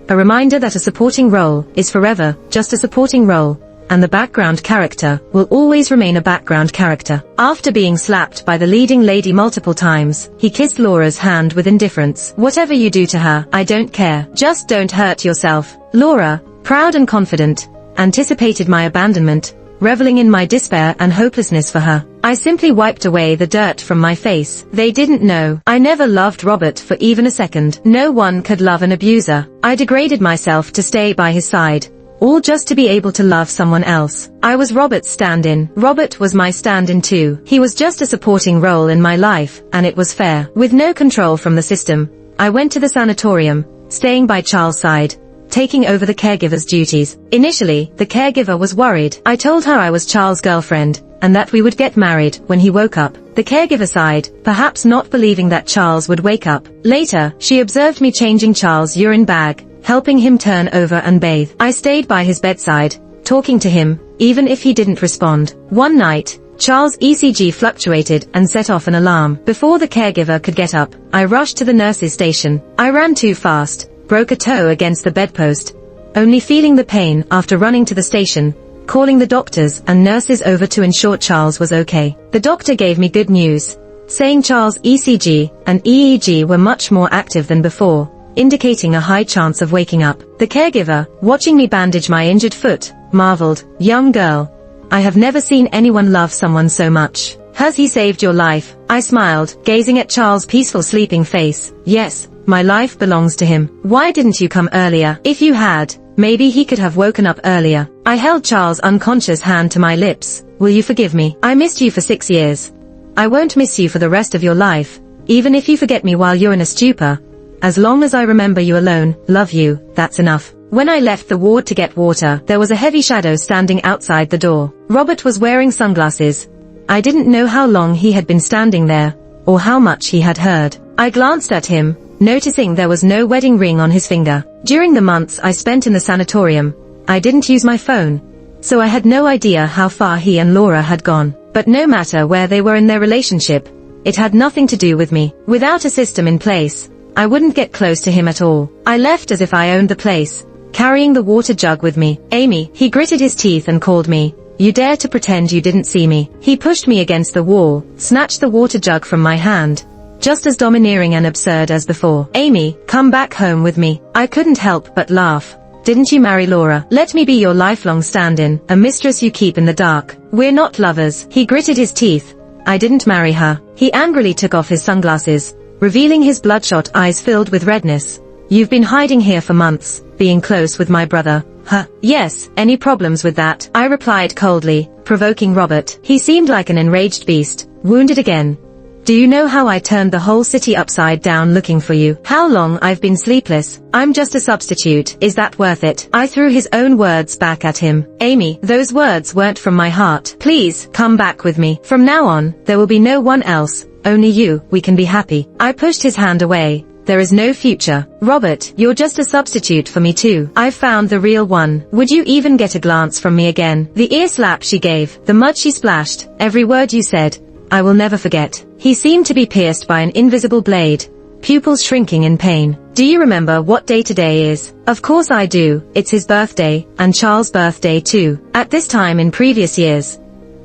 A reminder that a supporting role is forever just a supporting role, and the background character will always remain a background character. After being slapped by the leading lady multiple times, he kissed Laura's hand with indifference. Whatever you do to her, I don't care. Just don't hurt yourself. Laura, proud and confident, anticipated my abandonment, reveling in my despair and hopelessness for her. I simply wiped away the dirt from my face. They didn't know. I never loved Robert for even a second. No one could love an abuser. I degraded myself to stay by his side, all just to be able to love someone else. I was Robert's stand-in. Robert was my stand-in too. He was just a supporting role in my life, and it was fair. With no control from the system, I went to the sanatorium, staying by Charles' side, taking over the caregiver's duties. Initially, the caregiver was worried. I told her I was Charles' girlfriend, and that we would get married when he woke up. The caregiver sighed, perhaps not believing that Charles would wake up. Later, she observed me changing Charles' urine bag, helping him turn over and bathe. I stayed by his bedside, talking to him, even if he didn't respond. One night, Charles' ECG fluctuated and set off an alarm. Before the caregiver could get up, I rushed to the nurse's station. I ran too fast, broke a toe against the bedpost, only feeling the pain after running to the station, calling the doctors and nurses over to ensure Charles was okay. The doctor gave me good news, saying Charles' ECG and EEG were much more active than before, indicating a high chance of waking up. The caregiver, watching me bandage my injured foot, marveled, young girl, I have never seen anyone love someone so much. Has he saved your life? I smiled, gazing at Charles' peaceful sleeping face. Yes, my life belongs to him. Why didn't you come earlier? If you had, maybe he could have woken up earlier. I held Charles' unconscious hand to my lips. Will you forgive me? I missed you for 6 years. I won't miss you for the rest of your life, even if you forget me while you're in a stupor. As long as I remember you alone, love you, that's enough. When I left the ward to get water, there was a heavy shadow standing outside the door. Robert was wearing sunglasses. I didn't know how long he had been standing there, or how much he had heard. I glanced at him, noticing there was no wedding ring on his finger. During the months I spent in the sanatorium, I didn't use my phone, so I had no idea how far he and Laura had gone. But no matter where they were in their relationship, it had nothing to do with me. Without a system in place, I wouldn't get close to him at all. I left as if I owned the place, carrying the water jug with me. Amy, he gritted his teeth and called me. You dare to pretend you didn't see me. He pushed me against the wall, snatched the water jug from my hand, just as domineering and absurd as before. Amy, come back home with me. I couldn't help but laugh. Didn't you marry Laura? Let me be your lifelong stand-in, a mistress you keep in the dark. We're not lovers. He gritted his teeth. I didn't marry her. He angrily took off his sunglasses, revealing his bloodshot eyes filled with redness. You've been hiding here for months, being close with my brother. Huh? Yes, any problems with that? I replied coldly, provoking Robert. He seemed like an enraged beast, wounded again. Do you know how I turned the whole city upside down looking for you? How long I've been sleepless? I'm just a substitute. Is that worth it? I threw his own words back at him. Amy, those words weren't from my heart. Please, come back with me. From now on, there will be no one else. Only you, we can be happy. I pushed his hand away, there is no future. Robert, you're just a substitute for me too. I've found the real one. Would you even get a glance from me again? The ear slap she gave, the mud she splashed, every word you said, I will never forget. He seemed to be pierced by an invisible blade, pupils shrinking in pain. Do you remember what day today is? Of course I do. It's his birthday, and Charles' birthday too. At this time in previous years,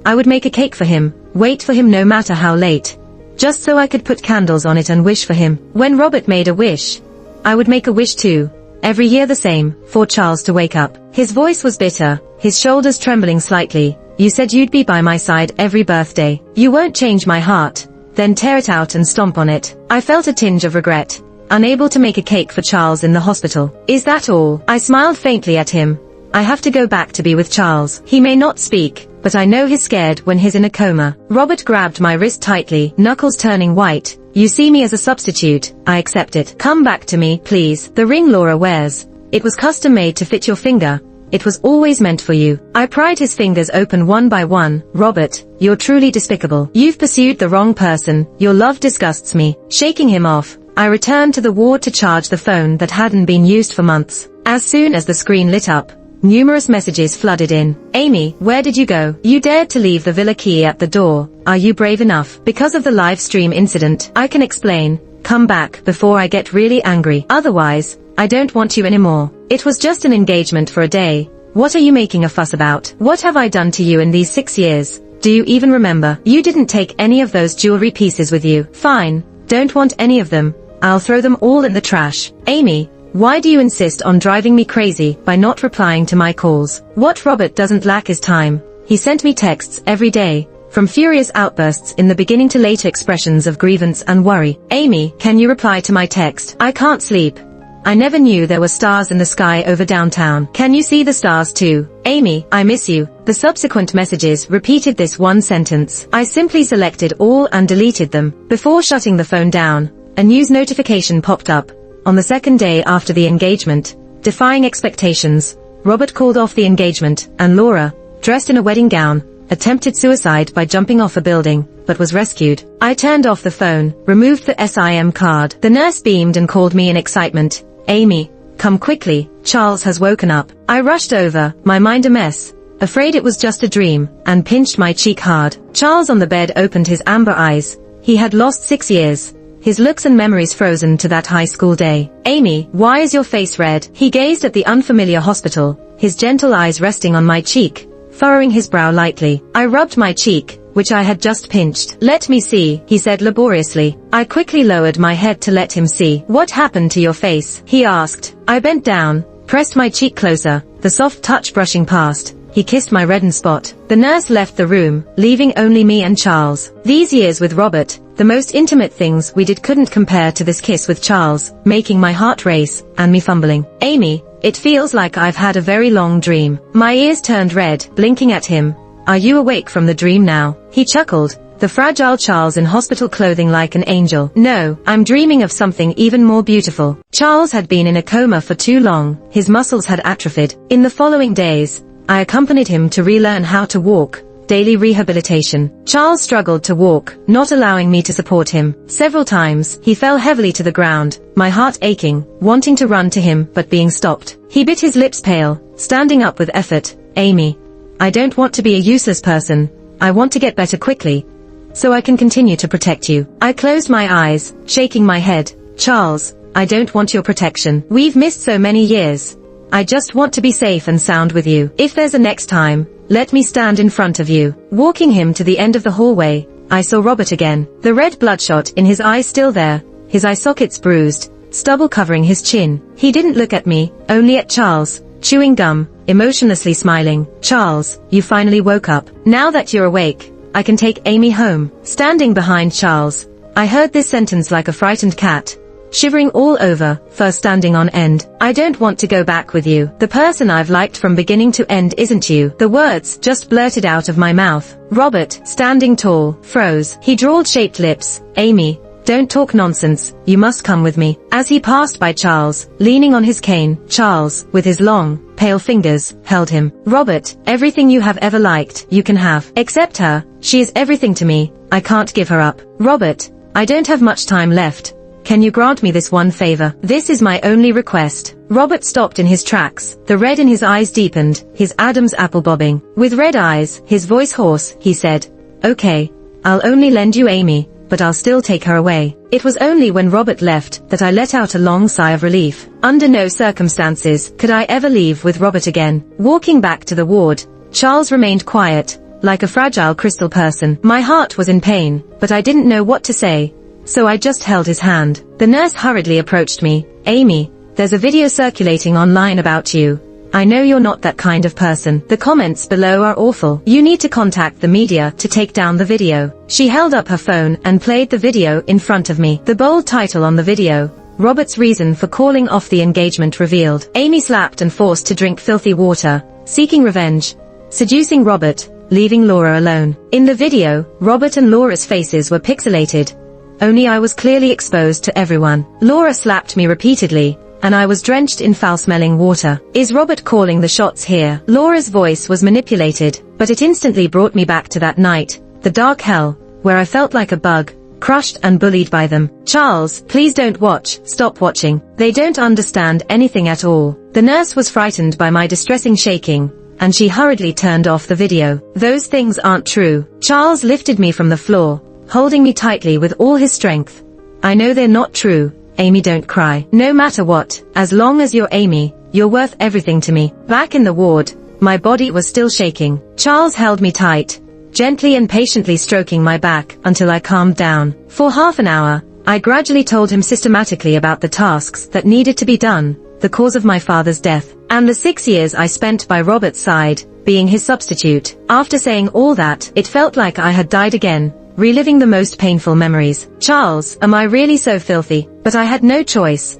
I would make a cake for him, wait for him no matter how late, just so I could put candles on it and wish for him. When Robert made a wish, I would make a wish too. Every year the same, for Charles to wake up. His voice was bitter, his shoulders trembling slightly. You said you'd be by my side every birthday. You won't change my heart, then tear it out and stomp on it. I felt a tinge of regret, unable to make a cake for Charles in the hospital. Is that all? I smiled faintly at him. I have to go back to be with Charles. He may not speak, but I know he's scared when he's in a coma. Robert grabbed my wrist tightly, knuckles turning white. You see me as a substitute. I accept it. Come back to me, please. The ring Laura wears. It was custom made to fit your finger. It was always meant for you. I pried his fingers open one by one. Robert, you're truly despicable. You've pursued the wrong person. Your love disgusts me. Shaking him off, I returned to the ward to charge the phone that hadn't been used for months. As soon as the screen lit up, numerous messages flooded in. Amy, where did you go? You dared to leave the villa key at the door. Are you brave enough? Because of the live stream incident, I can explain. Come back before I get really angry. Otherwise, I don't want you anymore. It was just an engagement for a day. What are you making a fuss about? What have I done to you in these 6 years? Do you even remember? You didn't take any of those jewelry pieces with you. Fine. Don't want any of them. I'll throw them all in the trash. Amy, why do you insist on driving me crazy by not replying to my calls? What Robert doesn't lack is time. He sent me texts every day, from furious outbursts in the beginning to later expressions of grievance and worry. Amy, can you reply to my text? I can't sleep. I never knew there were stars in the sky over downtown. Can you see the stars too? Amy, I miss you. The subsequent messages repeated this one sentence. I simply selected all and deleted them. Before shutting the phone down, a news notification popped up. On the second day after the engagement, defying expectations, Robert called off the engagement, and Laura, dressed in a wedding gown, attempted suicide by jumping off a building, but was rescued. I turned off the phone, removed the SIM card. The nurse beamed and called me in excitement. Amy, come quickly, Charles has woken up. I rushed over, my mind a mess, afraid it was just a dream, and pinched my cheek hard. Charles on the bed opened his amber eyes. He had lost 6 years. His looks and memories frozen to that high school day. Amy, why is your face red? He gazed at the unfamiliar hospital, his gentle eyes resting on my cheek, furrowing his brow lightly. I rubbed my cheek, which I had just pinched. Let me see, he said laboriously. I quickly lowered my head to let him see. What happened to your face? He asked. I bent down, pressed my cheek closer, the soft touch brushing past. He kissed my reddened spot. The nurse left the room, leaving only me and Charles. These years with Robert, the most intimate things we did couldn't compare to this kiss with Charles, making my heart race, and me fumbling. Amy, it feels like I've had a very long dream. My ears turned red, blinking at him. Are you awake from the dream now? He chuckled, the fragile Charles in hospital clothing like an angel. No, I'm dreaming of something even more beautiful. Charles had been in a coma for too long, his muscles had atrophied. In the following days, I accompanied him to relearn how to walk, daily rehabilitation. Charles struggled to walk, not allowing me to support him. Several times, he fell heavily to the ground, my heart aching, wanting to run to him but being stopped. He bit his lips pale, standing up with effort. Amy, I don't want to be a useless person. I want to get better quickly, so I can continue to protect you. I closed my eyes, shaking my head. Charles, I don't want your protection. We've missed so many years. I just want to be safe and sound with you. If there's a next time, let me stand in front of you. Walking him to the end of the hallway, I saw Robert again. The red bloodshot in his eyes still there, his eye sockets bruised, stubble covering his chin. He didn't look at me, only at Charles, chewing gum, emotionlessly smiling. Charles, you finally woke up. Now that you're awake, I can take Amy home. Standing behind Charles, I heard this sentence like a frightened cat, shivering all over, fur standing on end. I don't want to go back with you. The person I've liked from beginning to end isn't you. The words just blurted out of my mouth. Robert, standing tall, froze. He drawled shaped lips. Amy, don't talk nonsense, you must come with me. As he passed by Charles, leaning on his cane, Charles, with his long, pale fingers, held him. Robert, everything you have ever liked, you can have. Except her, she is everything to me, I can't give her up. Robert, I don't have much time left. can you grant me this one favor? This is my only request. Robert stopped in his tracks. The red in his eyes deepened, his Adam's apple bobbing. With red eyes, his voice hoarse, he said, "Okay, I'll only lend you Amy, but I'll still take her away." It was only when Robert left that I let out a long sigh of relief. Under no circumstances could I ever leave with Robert again. Walking back to the ward, Charles remained quiet, like a fragile crystal person. My heart was in pain, but I didn't know what to say, so I just held his hand. The nurse hurriedly approached me. "Amy, there's a video circulating online about you. I know you're not that kind of person. The comments below are awful. You need to contact the media to take down the video." She held up her phone and played the video in front of me. The bold title on the video, "Robert's reason for calling off the engagement revealed. Amy slapped and forced to drink filthy water, seeking revenge, seducing Robert, leaving Laura alone." In the video, Robert and Laura's faces were pixelated. Only I was clearly exposed to everyone. Laura slapped me repeatedly, and I was drenched in foul-smelling water. "Is Robert calling the shots here?" Laura's voice was manipulated, but it instantly brought me back to that night, the dark hell, where I felt like a bug, crushed and bullied by them. "Charles, please don't watch, stop watching. They don't understand anything at all." The nurse was frightened by my distressing shaking, and she hurriedly turned off the video. "Those things aren't true." Charles lifted me from the floor, holding me tightly with all his strength. "I know they're not true. Amy, don't cry. No matter what, as long as you're Amy, you're worth everything to me." Back in the ward, my body was still shaking. Charles held me tight, gently and patiently stroking my back until I calmed down. For half an hour, I gradually told him systematically about the tasks that needed to be done, the cause of my father's death, and the 6 years I spent by Robert's side, being his substitute. After saying all that, it felt like I had died again, reliving the most painful memories. "Charles, am I really so filthy?" But I had no choice.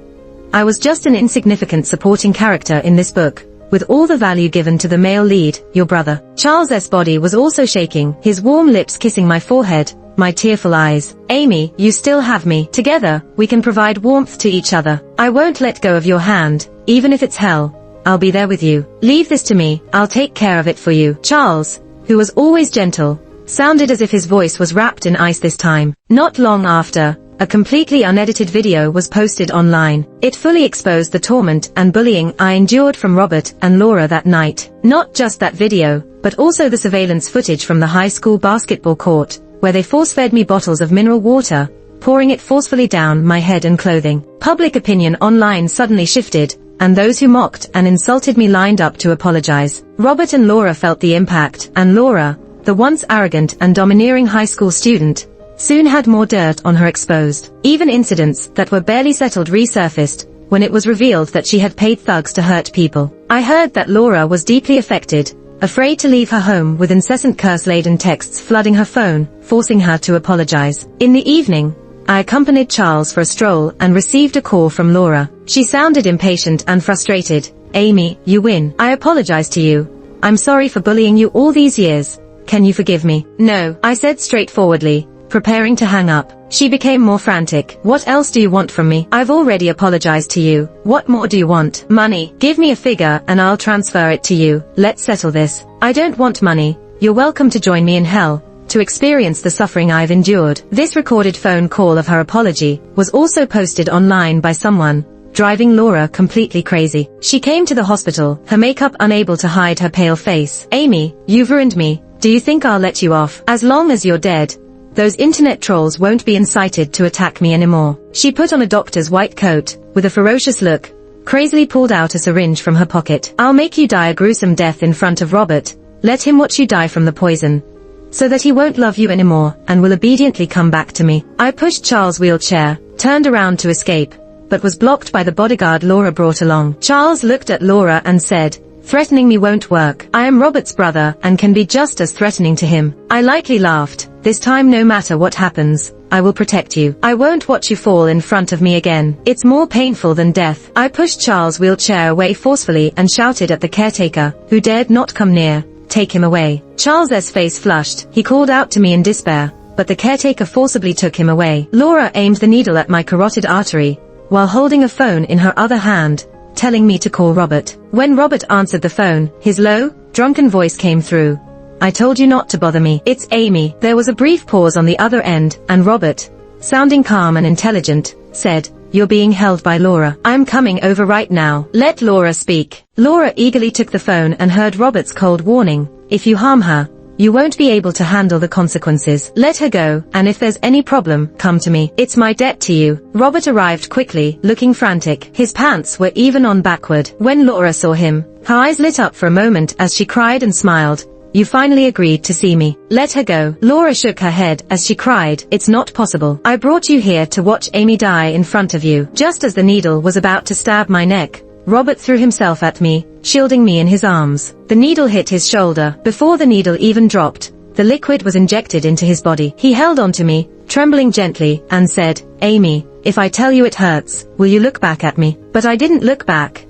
I was just an insignificant supporting character in this book, with all the value given to the male lead, your brother. Charles's body was also shaking, his warm lips kissing my forehead, my tearful eyes. "Amy, you still have me. Together, we can provide warmth to each other. I won't let go of your hand, even if it's hell. I'll be there with you. Leave this to me, I'll take care of it for you." Charles, who was always gentle, sounded as if his voice was wrapped in ice this time. Not long after, a completely unedited video was posted online. It fully exposed the torment and bullying I endured from Robert and Laura that night. Not just that video, but also the surveillance footage from the high school basketball court, where they force-fed me bottles of mineral water, pouring it forcefully down my head and clothing. Public opinion online suddenly shifted, and those who mocked and insulted me lined up to apologize. Robert and Laura felt the impact, and Laura, the once arrogant and domineering high school student, soon had more dirt on her exposed. Even incidents that were barely settled resurfaced when it was revealed that she had paid thugs to hurt people. I heard that Laura was deeply affected, afraid to leave her home, with incessant curse-laden texts flooding her phone, forcing her to apologize. In the evening, I accompanied Charles for a stroll and received a call from Laura. She sounded impatient and frustrated. "Amy, you win. I apologize to you. I'm sorry for bullying you all these years. Can you forgive me?" "No," I said straightforwardly, preparing to hang up. She became more frantic. "What else do you want from me? I've already apologized to you. What more do you want?" "Money. Give me a figure and I'll transfer it to you. Let's settle this." "I don't want money. You're welcome to join me in hell, to experience the suffering I've endured." This recorded phone call of her apology was also posted online by someone, driving Laura completely crazy. She came to the hospital, her makeup unable to hide her pale face. "Amy, you've ruined me. Do you think I'll let you off? As long as you're dead, those internet trolls won't be incited to attack me anymore." She put on a doctor's white coat, with a ferocious look, crazily pulled out a syringe from her pocket. "I'll make you die a gruesome death in front of Robert. Let him watch you die from the poison, so that he won't love you anymore, and will obediently come back to me." I pushed Charles' wheelchair, turned around to escape, but was blocked by the bodyguard Laura brought along. Charles looked at Laura and said, "Threatening me won't work. I am Robert's brother and can be just as threatening to him." I lightly laughed. "This time, no matter what happens, I will protect you. I won't watch you fall in front of me again. It's more painful than death." I pushed Charles' wheelchair away forcefully and shouted at the caretaker, who dared not come near, "Take him away." Charles's face flushed. He called out to me in despair, but the caretaker forcibly took him away. Laura aimed the needle at my carotid artery, while holding a phone in her other hand, telling me to call Robert. When Robert answered the phone, his low, drunken voice came through. "I told you not to bother me. It's Amy." There was a brief pause on the other end, and Robert, sounding calm and intelligent, said, "You're being held by Laura. I'm coming over right now. Let Laura speak." Laura eagerly took the phone and heard Robert's cold warning, "If you harm her, you won't be able to handle the consequences. Let her go, and if there's any problem, come to me. It's my debt to you." Robert arrived quickly, looking frantic. His pants were even on backward. When Laura saw him, her eyes lit up for a moment as she cried and smiled. "You finally agreed to see me. Let her go." Laura shook her head as she cried, "It's not possible. I brought you here to watch Amy die in front of you." Just as the needle was about to stab my neck, Robert threw himself at me, shielding me in his arms. The needle hit his shoulder. Before the needle even dropped, the liquid was injected into his body. He held onto me, trembling gently, and said, "Amy, if I tell you it hurts, will you look back at me?" But I didn't look back.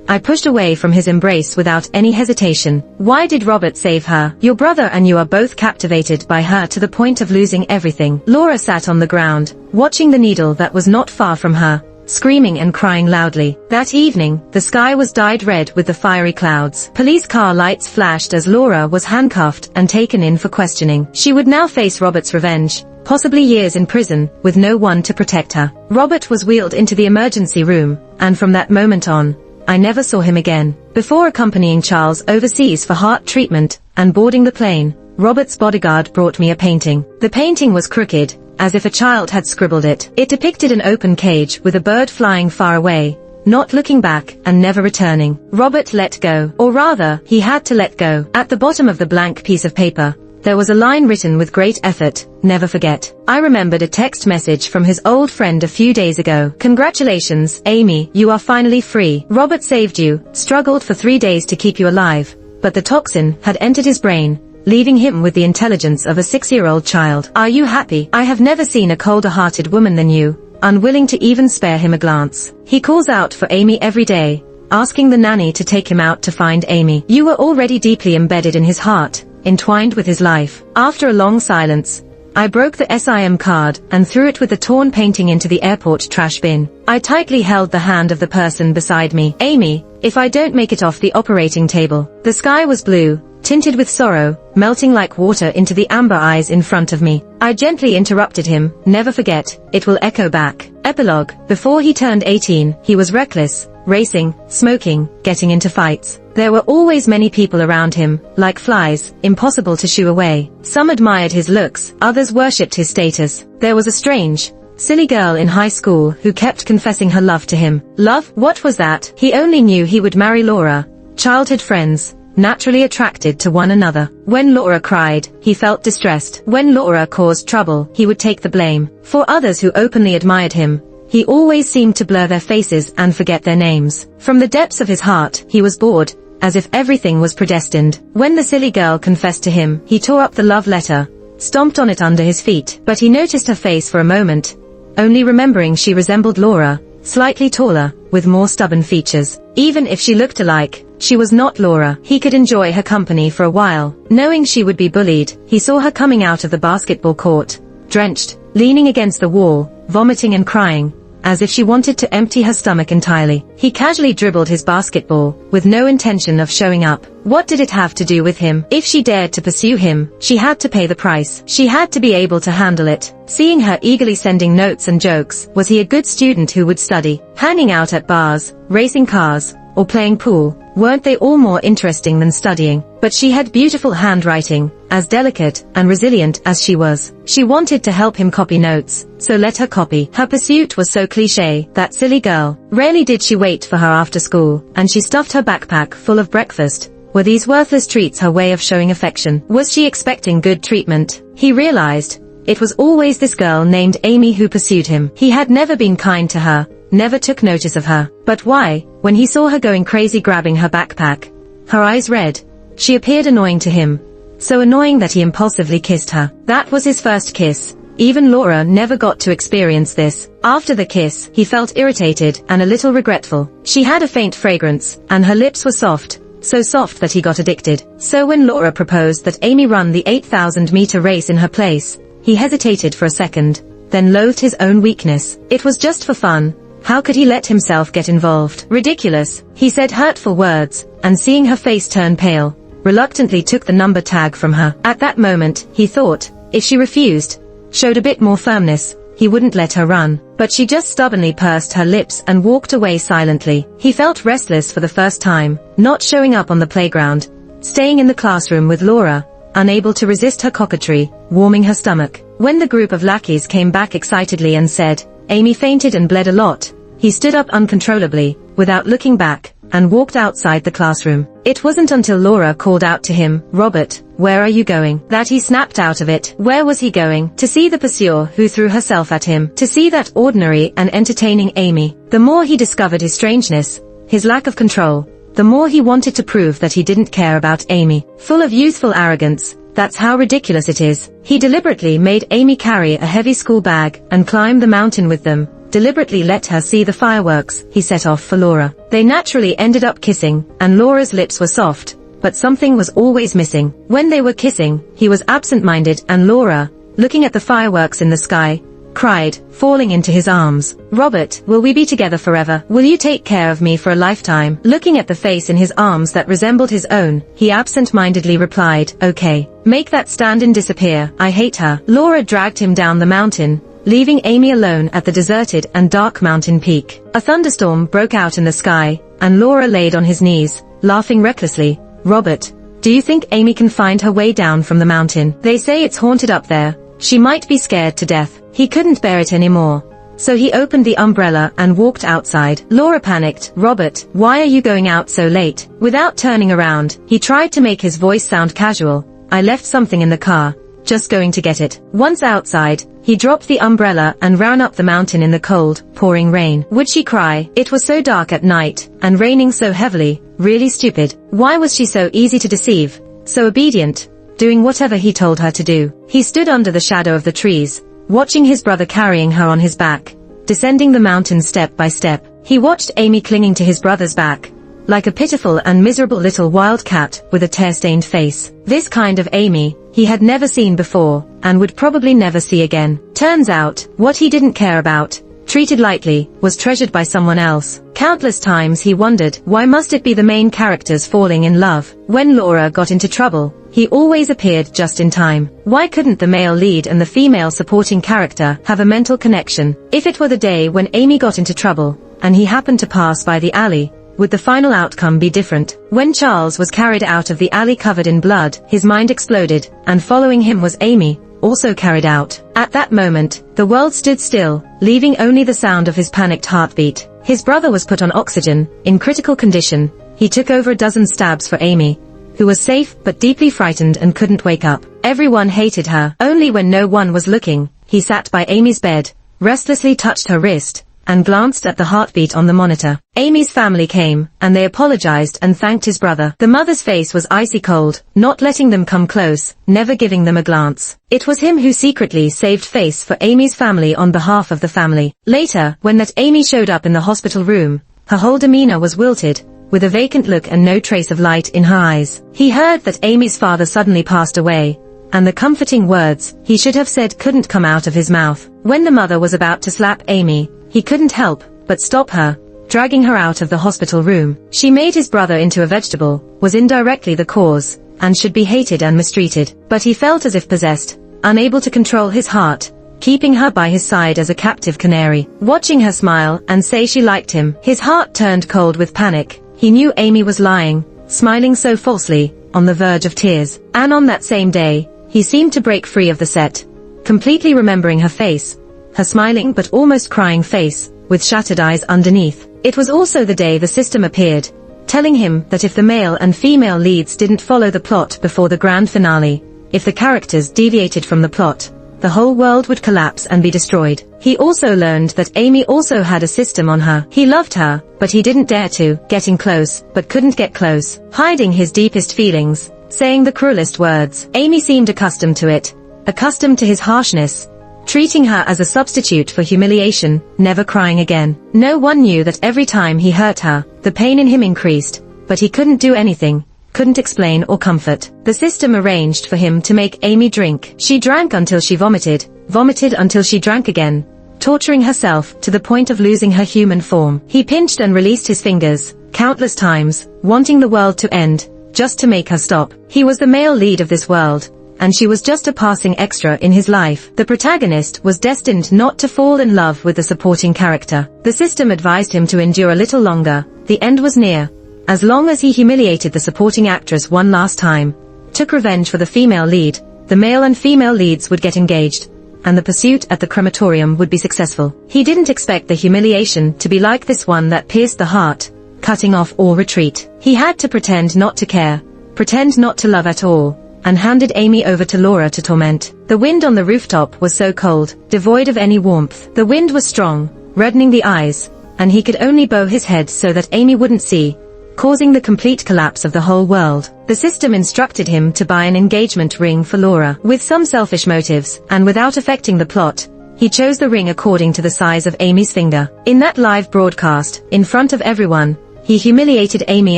I pushed away from his embrace without any hesitation. Why did Robert save her? Your brother and you are both captivated by her to the point of losing everything. Laura sat on the ground, watching the needle that was not far from her, screaming and crying loudly. That evening, the sky was dyed red with the fiery clouds. Police car lights flashed as Laura was handcuffed and taken in for questioning. She would now face Robert's revenge, possibly years in prison, with no one to protect her. Robert was wheeled into the emergency room, and from that moment on, I never saw him again. Before accompanying Charles overseas for heart treatment and boarding the plane, Robert's bodyguard brought me a painting. The painting was crooked, as if a child had scribbled it. It depicted an open cage with a bird flying far away, not looking back and never returning. Robert let go, or rather, he had to let go. At the bottom of the blank piece of paper, there was a line written with great effort, "Never forget." I remembered a text message from his old friend a few days ago. "Congratulations, Amy, you are finally free. Robert saved you, struggled for 3 days to keep you alive, but the toxin had entered his brain, leaving him with the intelligence of a 6-year-old child. Are you happy? I have never seen a colder-hearted woman than you, unwilling to even spare him a glance. He calls out for Amy every day, asking the nanny to take him out to find Amy. You were already deeply embedded in his heart, entwined with his life." After a long silence, I broke the SIM card and threw it with the torn painting into the airport trash bin. I tightly held the hand of the person beside me. "Amy, if I don't make it off the operating table." The sky was blue, tinted with sorrow, melting like water into the amber eyes in front of me. I gently interrupted him, "Never forget, it will echo back." Epilogue. Before he turned 18, he was reckless, racing, smoking, getting into fights. There were always many people around him, like flies, impossible to shoo away. Some admired his looks, others worshipped his status. There was a strange, silly girl in high school who kept confessing her love to him. Love? What was that? He only knew he would marry Laura. Childhood friends, naturally attracted to one another. When Laura cried, he felt distressed. When Laura caused trouble, he would take the blame. For others who openly admired him, he always seemed to blur their faces and forget their names. From the depths of his heart, he was bored, as if everything was predestined. When the silly girl confessed to him, he tore up the love letter, stomped on it under his feet. But he noticed her face for a moment, only remembering she resembled Laura, slightly taller, with more stubborn features. Even if she looked alike, she was not Laura. He could enjoy her company for a while. Knowing she would be bullied, he saw her coming out of the basketball court, drenched, leaning against the wall, vomiting and crying, as if she wanted to empty her stomach entirely. He casually dribbled his basketball, with no intention of showing up. What did it have to do with him? If she dared to pursue him, she had to pay the price. She had to be able to handle it. Seeing her eagerly sending notes and jokes, was he a good student who would study? Hanging out at bars, racing cars, or playing pool, weren't they all more interesting than studying? But she had beautiful handwriting, as delicate and resilient as she was. She wanted to help him copy notes, so let her copy. Her pursuit was so cliché, that silly girl. Rarely did she wait for her after school, and she stuffed her backpack full of breakfast. Were these worthless treats her way of showing affection? Was she expecting good treatment? He realized, it was always this girl named Amy who pursued him. He had never been kind to her, never took notice of her. But why, when he saw her going crazy grabbing her backpack, her eyes red, she appeared annoying to him, so annoying that he impulsively kissed her. That was his first kiss. Even Laura never got to experience this. After the kiss, he felt irritated and a little regretful. She had a faint fragrance, and her lips were soft, so soft that he got addicted. So when Laura proposed that Amy run the 8,000-meter race in her place, he hesitated for a second, then loathed his own weakness. It was just for fun. How could he let himself get involved? Ridiculous. He said hurtful words, and seeing her face turn pale, reluctantly took the number tag from her. At that moment, he thought, if she refused, showed a bit more firmness, he wouldn't let her run, but she just stubbornly pursed her lips and walked away silently. He felt restless for the first time, not showing up on the playground, staying in the classroom with Laura, unable to resist her coquetry, warming her stomach. When the group of lackeys came back excitedly and said, "Amy fainted and bled a lot," he stood up uncontrollably, without looking back, and walked outside the classroom. It wasn't until Laura called out to him, "Robert, where are you going?" that he snapped out of it. Where was he going? To see the pursuer who threw herself at him, to see that ordinary and entertaining Amy. The more he discovered his strangeness, his lack of control, the more he wanted to prove that he didn't care about Amy. Full of youthful arrogance, that's how ridiculous it is. He deliberately made Amy carry a heavy school bag and climb the mountain with them, deliberately let her see the fireworks he set off for Laura. They naturally ended up kissing, and Laura's lips were soft, but something was always missing. When they were kissing, he was absent-minded, and Laura, looking at the fireworks in the sky, cried, falling into his arms. "Robert, will we be together forever? Will you take care of me for a lifetime?" Looking at the face in his arms that resembled his own, he absent-mindedly replied, "Okay. Make that stand-in disappear. I hate her." Laura dragged him down the mountain, leaving Amy alone at the deserted and dark mountain peak. A thunderstorm broke out in the sky, and Laura laid on his knees, laughing recklessly. "Robert, do you think Amy can find her way down from the mountain? They say it's haunted up there. She might be scared to death." He couldn't bear it anymore, so he opened the umbrella and walked outside. Laura panicked. "Robert, why are you going out so late?" Without turning around, he tried to make his voice sound casual. "I left something in the car. Just going to get it." Once outside, he dropped the umbrella and ran up the mountain in the cold, pouring rain. Would she cry? It was so dark at night, and raining so heavily. Really stupid. Why was she so easy to deceive? So obedient, doing whatever he told her to do. He stood under the shadow of the trees, watching his brother carrying her on his back, descending the mountain step by step. He watched Amy clinging to his brother's back, like a pitiful and miserable little wild cat with a tear-stained face. This kind of Amy, he had never seen before, and would probably never see again. Turns out, what he didn't care about, treated lightly, was treasured by someone else. Countless times he wondered, why must it be the main characters falling in love? When Laura got into trouble, he always appeared just in time. Why couldn't the male lead and the female supporting character have a mental connection? If it were the day when Amy got into trouble, and he happened to pass by the alley, would the final outcome be different? When Charles was carried out of the alley covered in blood, his mind exploded, and following him was Amy, also carried out. At that moment, the world stood still, leaving only the sound of his panicked heartbeat. His brother was put on oxygen, in critical condition. He took over a dozen stabs for Amy, who was safe but deeply frightened and couldn't wake up. Everyone hated her. Only when no one was looking, he sat by Amy's bed, restlessly touched her wrist, and glanced at the heartbeat on the monitor. Amy's family came, and they apologized and thanked his brother. The mother's face was icy cold, not letting them come close, never giving them a glance. It was him who secretly saved face for Amy's family on behalf of the family. Later, when that Amy showed up in the hospital room, her whole demeanor was wilted, with a vacant look and no trace of light in her eyes. He heard that Amy's father suddenly passed away, and the comforting words he should have said couldn't come out of his mouth. When the mother was about to slap Amy, he couldn't help but stop her, dragging her out of the hospital room. She made his brother into a vegetable, was indirectly the cause, and should be hated and mistreated. But he felt as if possessed, unable to control his heart, keeping her by his side as a captive canary. Watching her smile and say she liked him, his heart turned cold with panic. He knew Amy was lying, smiling so falsely, on the verge of tears. And on that same day, he seemed to break free of the set, completely remembering her face, her smiling but almost crying face, with shattered eyes underneath. It was also the day the system appeared, telling him that if the male and female leads didn't follow the plot before the grand finale, if the characters deviated from the plot, the whole world would collapse and be destroyed. He also learned that Amy also had a system on her. He loved her, but he didn't dare to, getting close, but couldn't get close, hiding his deepest feelings, saying the cruelest words. Amy seemed accustomed to it, accustomed to his harshness, treating her as a substitute for humiliation, never crying again. No one knew that every time he hurt her, the pain in him increased, but he couldn't do anything, couldn't explain or comfort. The system arranged for him to make Amy drink. She drank until she vomited, vomited until she drank again, torturing herself to the point of losing her human form. He pinched and released his fingers, countless times, wanting the world to end, just to make her stop. He was the male lead of this world, and she was just a passing extra in his life. The protagonist was destined not to fall in love with the supporting character. The system advised him to endure a little longer. The end was near. As long as he humiliated the supporting actress one last time, took revenge for the female lead, the male and female leads would get engaged, and the pursuit at the crematorium would be successful. He didn't expect the humiliation to be like this one that pierced the heart, cutting off all retreat. He had to pretend not to care, pretend not to love at all, and handed Amy over to Laura to torment. The wind on the rooftop was so cold, devoid of any warmth. The wind was strong, reddening the eyes, and he could only bow his head so that Amy wouldn't see, causing the complete collapse of the whole world. The system instructed him to buy an engagement ring for Laura. With some selfish motives, and without affecting the plot, he chose the ring according to the size of Amy's finger. In that live broadcast, in front of everyone, he humiliated Amy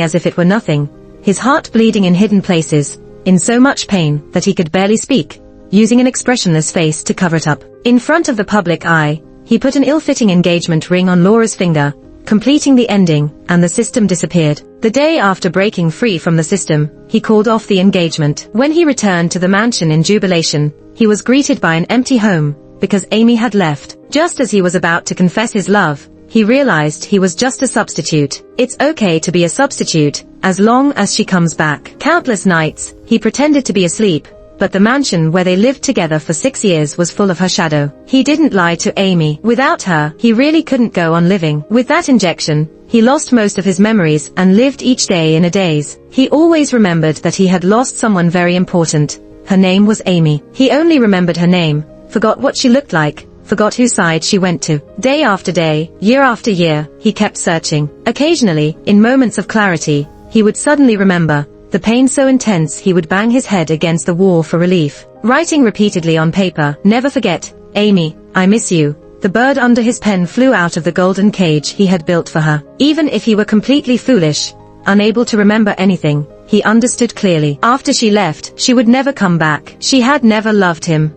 as if it were nothing, his heart bleeding in hidden places, in so much pain that he could barely speak, using an expressionless face to cover it up. In front of the public eye, he put an ill-fitting engagement ring on Laura's finger, completing the ending, and the system disappeared. The day after breaking free from the system, he called off the engagement. When he returned to the mansion in jubilation, he was greeted by an empty home, because Amy had left. Just as he was about to confess his love, he realized he was just a substitute. It's okay to be a substitute, as long as she comes back. Countless nights, he pretended to be asleep, but the mansion where they lived together for 6 years was full of her shadow. He didn't lie to Amy. Without her, he really couldn't go on living. With that injection, he lost most of his memories and lived each day in a daze. He always remembered that he had lost someone very important. Her name was Amy. He only remembered her name, forgot what she looked like, forgot whose side she went to. Day after day, year after year, he kept searching. Occasionally, in moments of clarity, he would suddenly remember, the pain so intense he would bang his head against the wall for relief. Writing repeatedly on paper, "Never forget, Amy, I miss you," the bird under his pen flew out of the golden cage he had built for her. Even if he were completely foolish, unable to remember anything, he understood clearly. After she left, she would never come back. She had never loved him.